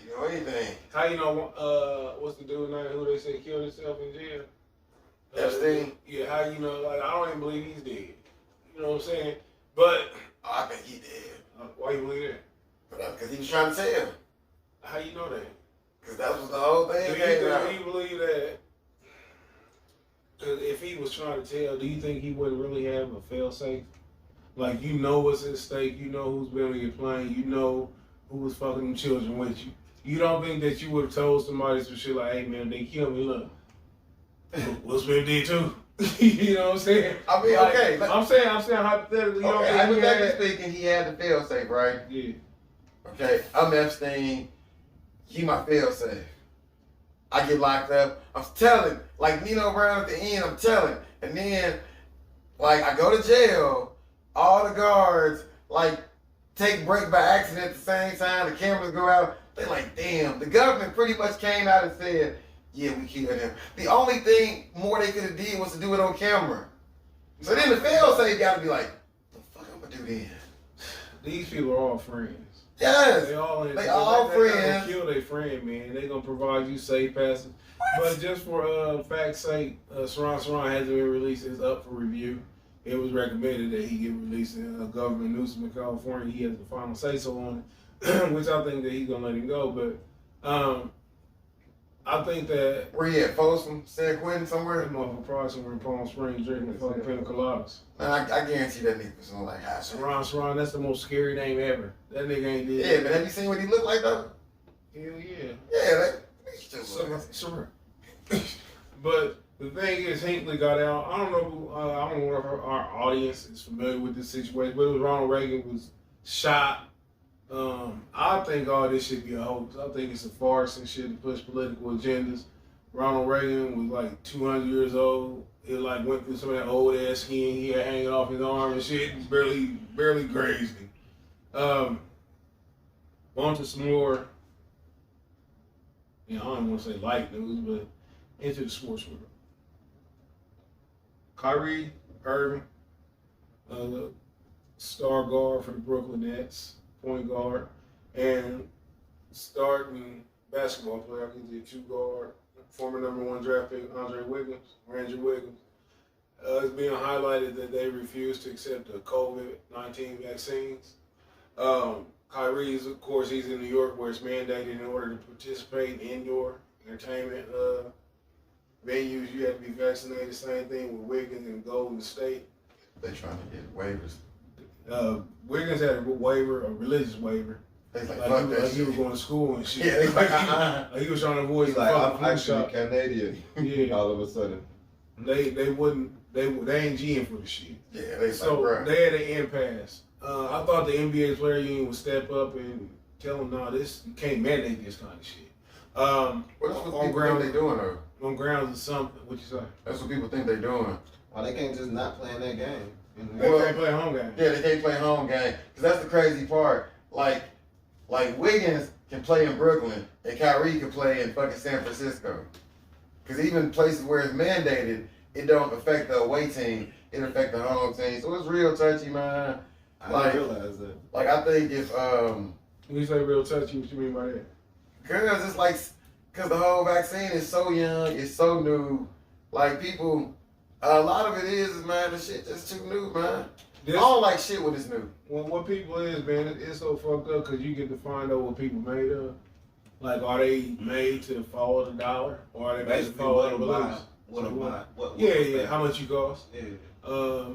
You know anything. How you know, what's the dude's name who they say killed himself in jail? Epstein? Yeah, how you know, like, I don't even believe he's dead. You know what I'm saying? But I think he did. why you believe that? Because he was trying to tell. How you know that? Because that was the whole thing. Do you believe that? Because if he was trying to tell, do you think he wouldn't really have a fail-safe? Like, you know what's at stake. You know who's been on your plane. You know who was fucking them children with you. You don't think that you would have told somebody some shit like, hey, man, they killed me, look. Will Smith did too. You know what I'm saying? I mean, like, okay. I'm saying hypothetically. Okay, hypothetically speaking, he had the fail-safe, right? Yeah. Okay, I'm Epstein. He my fail-safe. I get locked up. I'm telling, like Nino Brown at the end, I'm telling. And then, like, I go to jail. All the guards, like, take break by accident at the same time. The cameras go out. They're like, damn. The government pretty much came out and said, yeah, we killed him. The only thing more they could have did was to do it on camera. So then the fail-safe got to be like, the fuck I'm going to do then? These people are all friends. Yes. They all friends. They're gonna kill their friend, man. They gonna provide you safe passage. But just for fact's sake, Saran hasn't been released. It's up for review. It was recommended that he get released in a government Newsom in California. He has the final say-so on it, which I think that he's gonna let him go. But I think that where he at? Folsom, San Quentin, somewhere? That motherfucker probably somewhere in Palm Springs drinking fucking pina coladas. Man, I guarantee that nigga was on like high. Saran, that's the most scary name ever. That nigga ain't dead. Yeah, but have you seen what he look like though? Hell yeah. Yeah, Saran. But the thing is, Hinckley got out. I don't know if our audience is familiar with this situation, but it was Ronald Reagan was shot. I think all this should be a hoax. I think it's a farce and shit to push political agendas. Ronald Reagan was like 200 years old. It like went through some of that old ass skin he had hanging off his arm and shit, and barely grazed him. On to some more, I don't want to say light news, but into the sports world. Kyrie, Irving, star guard for the Brooklyn Nets, point guard, and starting basketball player, I can do two guard, former #1 draft pick Ranger Wiggins. It's being highlighted that they refuse to accept the COVID-19 vaccines. Kyrie's, of course, he's in New York where it's mandated in order to participate in indoor entertainment venues. You have to be vaccinated. Same thing with Wiggins and Golden State. They're trying to get waivers. Wiggins had a religious waiver. Like he was going to school and shit. Yeah, like he was trying to avoid. He's like, I'm actually Canadian. Yeah. All of a sudden, they ain't G'ing for the shit. Yeah, so they had an impasse. I thought the NBA player union would step up and tell them, no, this you can't mandate this kind of shit. What's what people think they doing though? On grounds of something. What you say? That's what people think they doing. Why they can't just not play in that game? They can't play home game. Yeah, they can't play home game. Cause that's the crazy part. Like Wiggins can play in Brooklyn and Kyrie can play in fucking San Francisco. Cause even places where it's mandated, it don't affect the away team. It affect the home team. So it's real touchy, man. I didn't realize that. Like I think if When you say real touchy, what you mean by that? cause it's like cause the whole vaccine is so young, it's so new. Like people, a lot of it is man, the shit just too new, man. I don't like shit when it's new. Well, what people is, man, it's so fucked up because you get to find out what people made of. Like, are they made to follow the dollar, or are they made to follow the beliefs? Yeah, how much you cost? Yeah.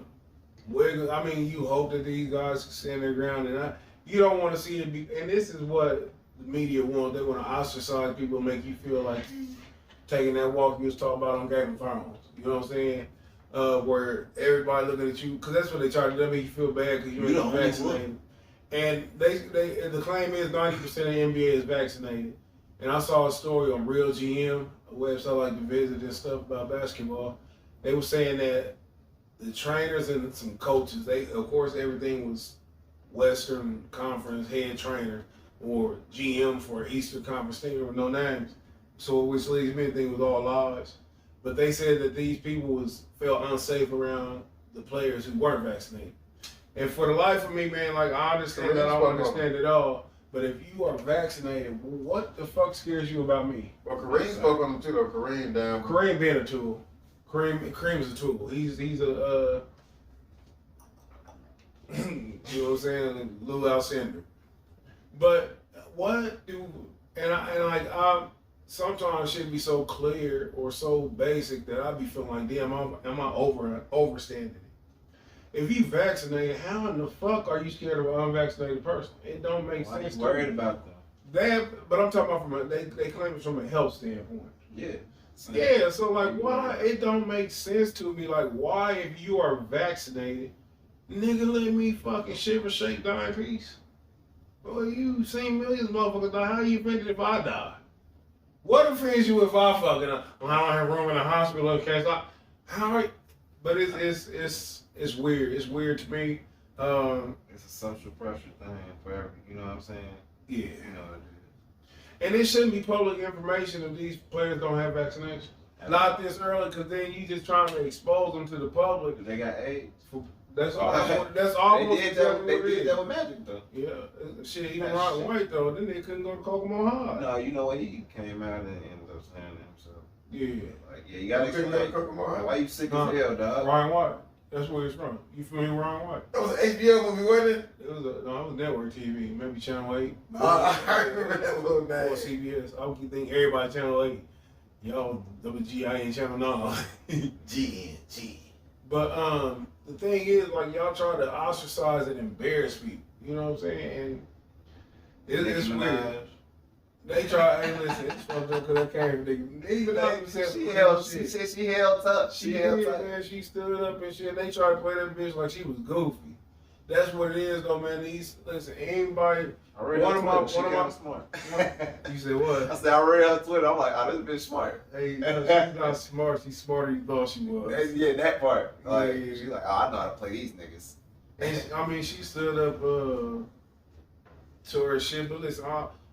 Wiggins, I mean, you hope that these guys can stand their ground, and you don't want to see it be. And this is what the media want. They want to ostracize people, make you feel like taking that walk you was talking about on Game of Thrones. You know what I'm saying? Where everybody looking at you, because that's what they try to do. They make you feel bad because you're not vaccinated. And the claim is 90% of the NBA is vaccinated. And I saw a story on Real GM, a website I like to visit and stuff about basketball. They were saying that the trainers and some coaches, of course everything was Western Conference head trainer or GM for Eastern Conference team with no names. So which leads me to think it was all lies. But they said that these people felt unsafe around the players who weren't vaccinated. And for the life of me, man, like I understand that, I don't understand it all. But if you are vaccinated, what the fuck scares you about me? Well, Kareem spoke on them too, though. Kareem being a tool. Kareem's a tool. He's a, you know what I'm saying, a little Alcindor. But I sometimes shit be so clear or so basic that I be feeling like, damn, am I overstanding it? If you vaccinated, how in the fuck are you scared of an unvaccinated person? It don't make sense. Why you worried about them? But I'm talking about they claim it from a health standpoint. Yeah. Yeah, so like why it don't make sense to me, like why if you are vaccinated, nigga let me fucking shiver, shake, die in peace. Boy, you seen millions of motherfuckers die. How you thinking if I die? What offends you if I fucking I don't have room in the hospital in case but it's weird. It's weird to me. It's a social pressure thing for every, you know what I'm saying? Yeah. You know what it is. And it shouldn't be public information if these players don't have vaccination. Not this early, because then you just trying to expose them to the public. They got AIDS. That's all. That's almost They did that with Magic though. Yeah, shit. Even Ron White though, then they couldn't go to Kokomo High. No, you know what? He came out and ended up saying himself. Yeah. Like, yeah, you gotta explain. Why you sick as hell, dog? Ryan White. That's where it's from. You familiar with Ryan White? That was an HBO movie, wasn't it? It was network TV, maybe Channel 8. I remember that little name. Or CBS. I would think everybody Channel 8. Yo, WGI ain't Channel 9. GNG. But the thing is, like, y'all try to ostracize and embarrass people. You know what I'm saying? And it's weird. They try, hey, listen, it's fucked up because I came She held tough. She held tough. Man, she stood up and shit. And they tried to play that bitch like she was goofy. That's what it is, though, man. Listen, anybody. One of my smart. You said what? I said I read her Twitter. I'm like, oh, this bitch smart. Hey, no, she's not smart. She's smarter than you thought she was. Yeah, that part. Like, yeah. she's like, oh, I know how to play these niggas. And I mean, she stood up to her shit. But listen,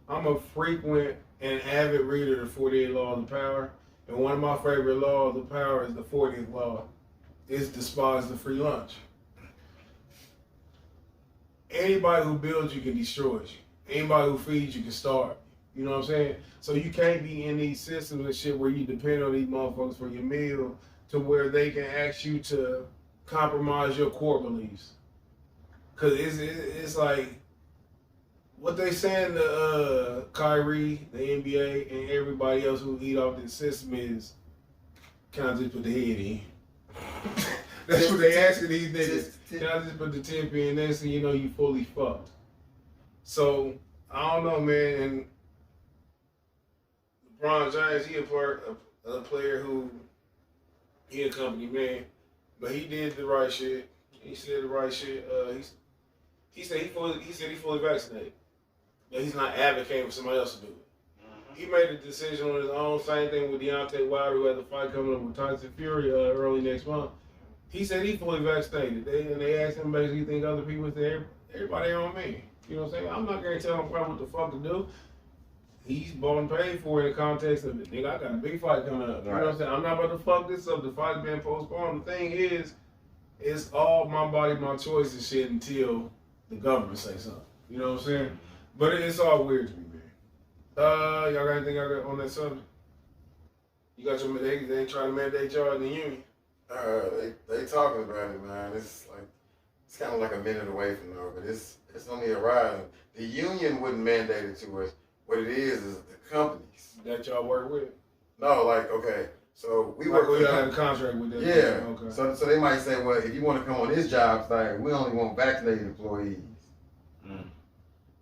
I'm a frequent and avid reader of the 48 Laws of Power. And one of my favorite laws of power is the 40th law. It's despise the free lunch. Anybody who builds you can destroy you. Anybody who feeds you can starve you. You know what I'm saying? So you can't be in these systems and shit where you depend on these motherfuckers for your meal to where they can ask you to compromise your core beliefs. Cause it's like what they saying to Kyrie, the NBA, and everybody else who eat off this system is, can I just put the head in? That's what they asking these niggas. Can I just put the tip in? Next thing you know, you fully fucked. So I don't know, man. And LeBron James, he a player who he a company man, but he did the right shit. He said the right shit. He said he fully vaccinated. that he's not advocating for somebody else to do it. He made a decision on his own. Same thing with Deontay Wilder, who has a fight coming up with Tyson Fury early next month. He said he's fully vaccinated. They asked him basically, you think other people say everybody on me. You know what I'm saying? I'm not going to tell him what the fuck to do. He's bought and paid for in the context of it. Nigga, I got a big fight coming up. You know what I'm saying? I'm not about to fuck this up. The fight's been postponed. The thing is, it's all my body, my choice and shit until the government say something. You know what I'm saying? But it's all weird to me, man. Y'all got anything y'all got on that subject? You got your, they trying to mandate y'all in the union. They talking about it, man. It's like, it's kind of like a minute away from now, but it's only a ride. The union wouldn't mandate it to us. What it is the companies That y'all work with? No, like, okay, so we Like work with y'all have a contract with them. Yeah. Okay. So they might say, well, if you want to come on this job site, we only want vaccinated employees.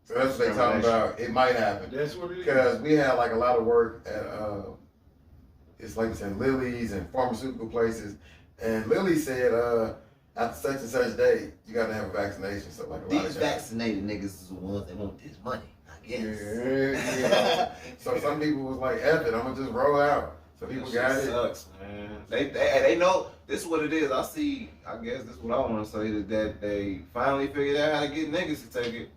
So that's what they talking about. It might happen. That's what it is. Because we had like a lot of work at it's like it's in Lily's and pharmaceutical places, and Lily said after such and such day you got to have a vaccination. So like a lot These of vaccinated niggas is the ones that want this money, I guess. Yeah. So some people was like, F it, I'm gonna just roll out. So people got it. Sucks, man. They know this is what it is. I guess this is what I want to say is that they finally figured out how to get niggas to take it.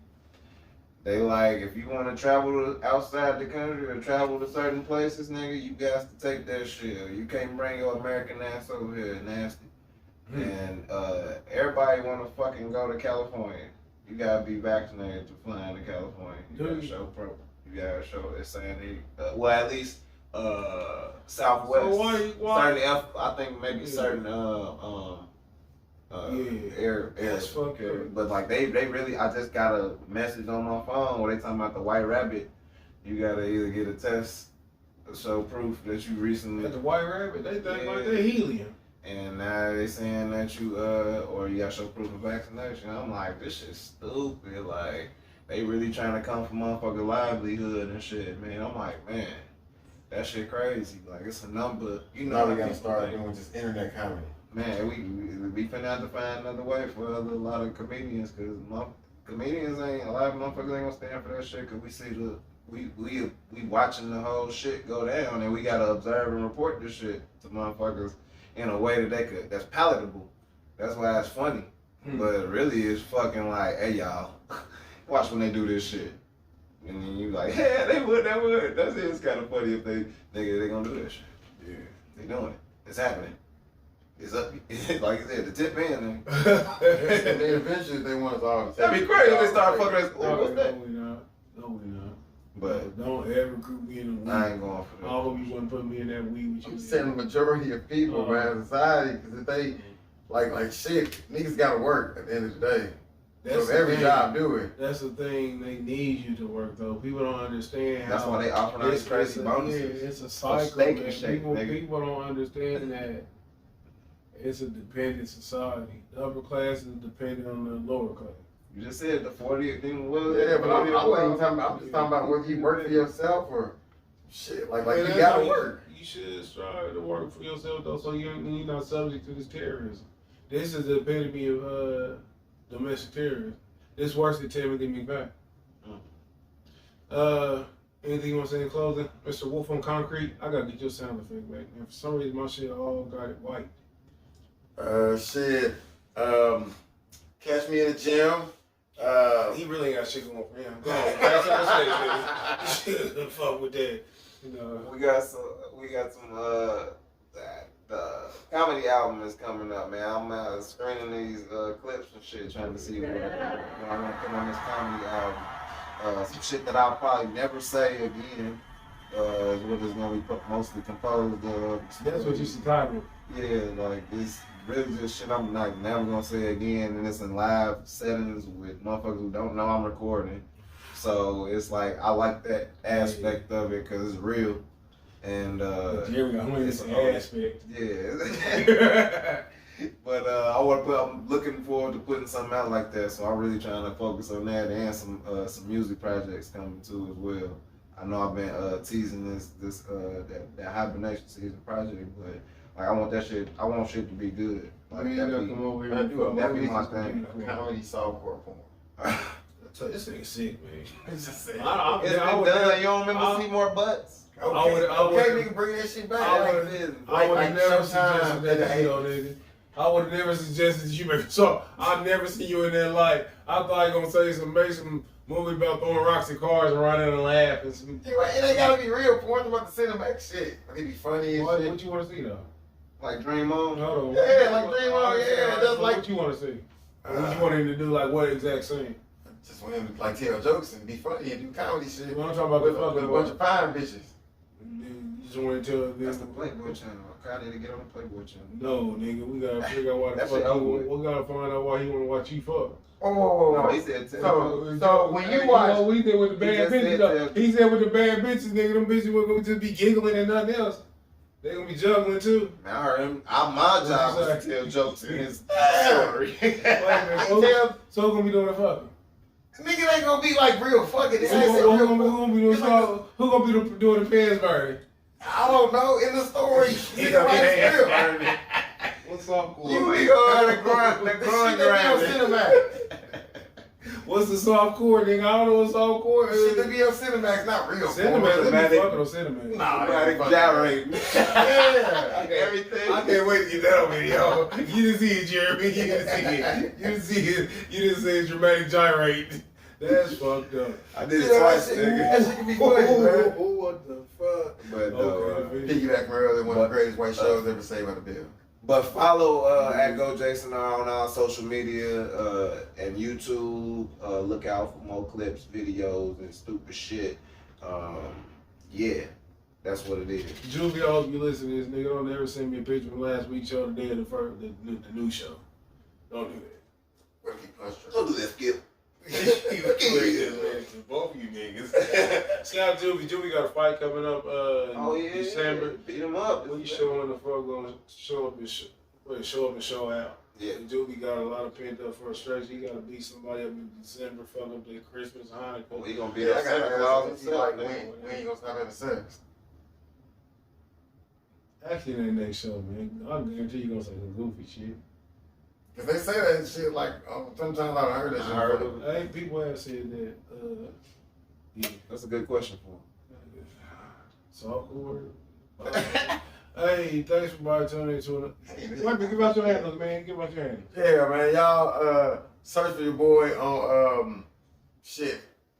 They like, if you want to travel outside the country or travel to certain places, nigga, you got to take that shit. You can't bring your American ass over here, nasty. And everybody want to fucking go to California. You gotta be vaccinated to fly into California. You gotta show proof. You gotta show it's saying well, at least Southwest. So why? Certain I think maybe certain air. That's fucked up. But like they really, I just got a message on my phone where they talking about the white rabbit. You gotta either get a test to show proof that you recently. At the white rabbit, they think like they're helium. And now they saying that you or you gotta show proof of vaccination. I'm like, this shit's stupid. Like they really trying to come for motherfucker livelihood and shit, man. I'm like, man, that shit crazy. Like it's a number. You know, Now we gotta start doing just internet comedy. Man, we finna have to find another way for a lot of comedians, cause comedians ain't, a lot of motherfuckers ain't gonna stand for that shit, cause we see we watching the whole shit go down, and we gotta observe and report this shit to motherfuckers in a way that that's palatable. That's why it's funny, but really it's fucking like, hey y'all, watch when they do this shit, and then you like, yeah, they would. That's it. It's kind of funny if they gonna do that shit. Yeah, they doing it. It's happening. It's up, like you said, the tip in. And then eventually they want us all to take That'd be crazy if they start fucking us. No, What's that? we not. No, we not. But don't ever group me in a weed. I ain't going for that. I hope you wouldn't put me in that weed with you. I'm just saying the majority of people, man, society, because if they, like shit, niggas gotta work at the end of the day. That's so every job do it. That's the thing. They need you to work though. People don't understand how. That's why they offering all these crazy bonuses. Yeah, it's a cycle. steak Man. and shake, People don't understand that it's a dependent society. The upper class is dependent on the lower class. You just said the 40th thing was. Yeah, but I wasn't even talking about, I'm just talking about whether you work for yourself or shit. Like you gotta work. You should strive to work for yourself though, so you're not subject to this terrorism. This is the epitome of domestic terrorism. This worse than Timothy McVeigh. Anything you want to say in closing? Mr. Wolf on Concrete, I gotta get your sound effect back, man. For some reason my shit all got it white. Shit. Catch me in the gym. He really ain't got shit going for him. Go on, pass on the stage, nigga. Fuck with that. You know. We got some the comedy album is coming up, man. I'm screening these clips and shit, trying to see what I'm gonna put on this comedy album. Some shit that I'll probably never say again. Is what it's gonna be mostly composed of. That's what you should title. Yeah, like it's really just shit I'm like never gonna say again, and it's in live settings with motherfuckers who don't know I'm recording. So it's like I like that aspect of it because it's real. And it's an aspect. Yeah. But I'm looking forward to putting something out like that. So I'm really trying to focus on that and some music projects coming too as well. I know I've been teasing that hibernation season project, but like I want shit to be good. Like come over here. I do a that be movie my thing. comedy softcore porn. So this nigga sick, man. It's just saying. It's been done. You don't remember see more butts? Okay, would've- nigga, bring that shit back. I Like would this. have never Showtime, suggested that to you, nigga. I would have never suggested that you make a song. I've never seen you in that light. I thought you gonna say make some movie about throwing rocks at cars and running and laugh and some. It ain't gotta be real porn about the cinematic shit. It be funny and shit. What you want to see though? Like Dream On? Hold on. Yeah, like Dream On, yeah, that's like- What you want to see? What you want him to do? Like what exact scene? Just want him to like tell jokes and be funny and do comedy shit. Well, I'm talking about with, the fucking with a bunch of fine bitches. You just want to tell That's the Playboy channel. I need to get on the Playboy channel. No, nigga, we gotta figure out why the That fuck shit over with. we gotta find out why he wanna watch you fuck. Oh, he said so when you Hey, watch, know, we did with the He bad just bitches. said Though. that. He said with the bad bitches, nigga, them bitches were gonna just be giggling and nothing else. They gonna be juggling too. Man, I heard him. My job was to tell jokes in his story. So gonna be doing the fucking. nigga ain't gonna be like real fucking. This ain't Who real gonna be doing It's like- who gonna be doing the pants burning? I don't know. In the story, nigga, like it's real. What's softcore? You we go the grind, the This grind, shit that be on Cinemax. What's the softcore, nigga? I don't know what softcore Shit that is. be on Cinemax, not real. Cinemax, they be Cinematic. fucking on Cinemax. Nah, Automatic fucking- gyrating. Yeah. Everything. I can't wait to get that on video. You didn't see it, Jeremy. You didn't see it. You didn't see it. You didn't see his dramatic gyrate. That's fucked up. I did it Yeah, twice, that shit nigga. can be funny, man. What the fuck? But Okay. Piggyback from earlier, one of the greatest white shows ever saved by the bill. But follow at Go Jason R on all social media and YouTube. Look out for more clips, videos, and stupid shit. Yeah, that's what it is. Juvie, I hope you listen to this, nigga. Don't ever send me a picture from last week's show, the day of the new show. Don't do that. What if he punched her? Don't do that, Skip. Both of you niggas. Shout out to Juvie. Juvie got a fight coming up in December. Beat him up. We showing the fuck gonna show up and show out. Yeah. Juvie got a lot of pent up frustration. He gotta beat somebody up in December, fuck up their Christmas, Hanukkah. Well, he gonna beat Yeah, up I Santa got Claus to himself. like, nigga. when you gonna stop having sex? Actually, that next show, man. I guarantee you gonna say some goofy shit. Cause they say that shit like sometimes I heard that shit. I heard of Hey, people have said that. Yeah. That's a good question for him. Softcore. Hey, thanks for tuning in to it. Wait, give out your handles, man. Give out your handles. Yeah, man, y'all search for your boy on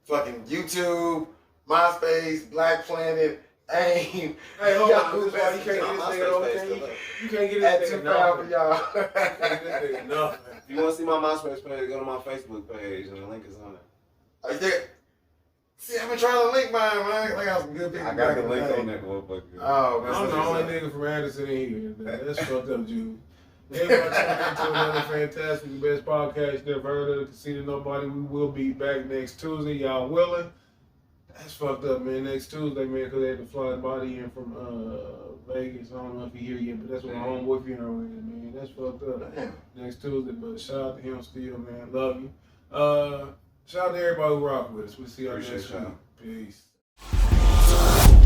fucking YouTube, MySpace, Black Planet, AIM. Hey, hold Y'all on, do you that. can't get this nigga over, can you? You can't get At this 2 nigga pounds for nothing. y'all. You can't get this nigga nothing. If you want to see my MySpace page, go to my Facebook page, and the link is on it. See, I've been trying to link mine, man. I got some good people. I got back the in link day. on that motherfucker. Oh, man. I'm the only nigga from Anderson in here. Man. That's fucked up, Jude. Everybody tune into another fantastic, best podcast you never heard of. Conceited Nobody. We will be back next Tuesday. Y'all willing? That's fucked up, man. Next Tuesday, man, because they had to fly the body in from Vegas. I don't know if he here yet, but that's what my homeboy funeral is, man. That's fucked up. Damn. Next Tuesday, but shout out to him still, man. Love you. Shout out to everybody who rock with us. We'll see y'all Appreciate next y'all. week. Peace.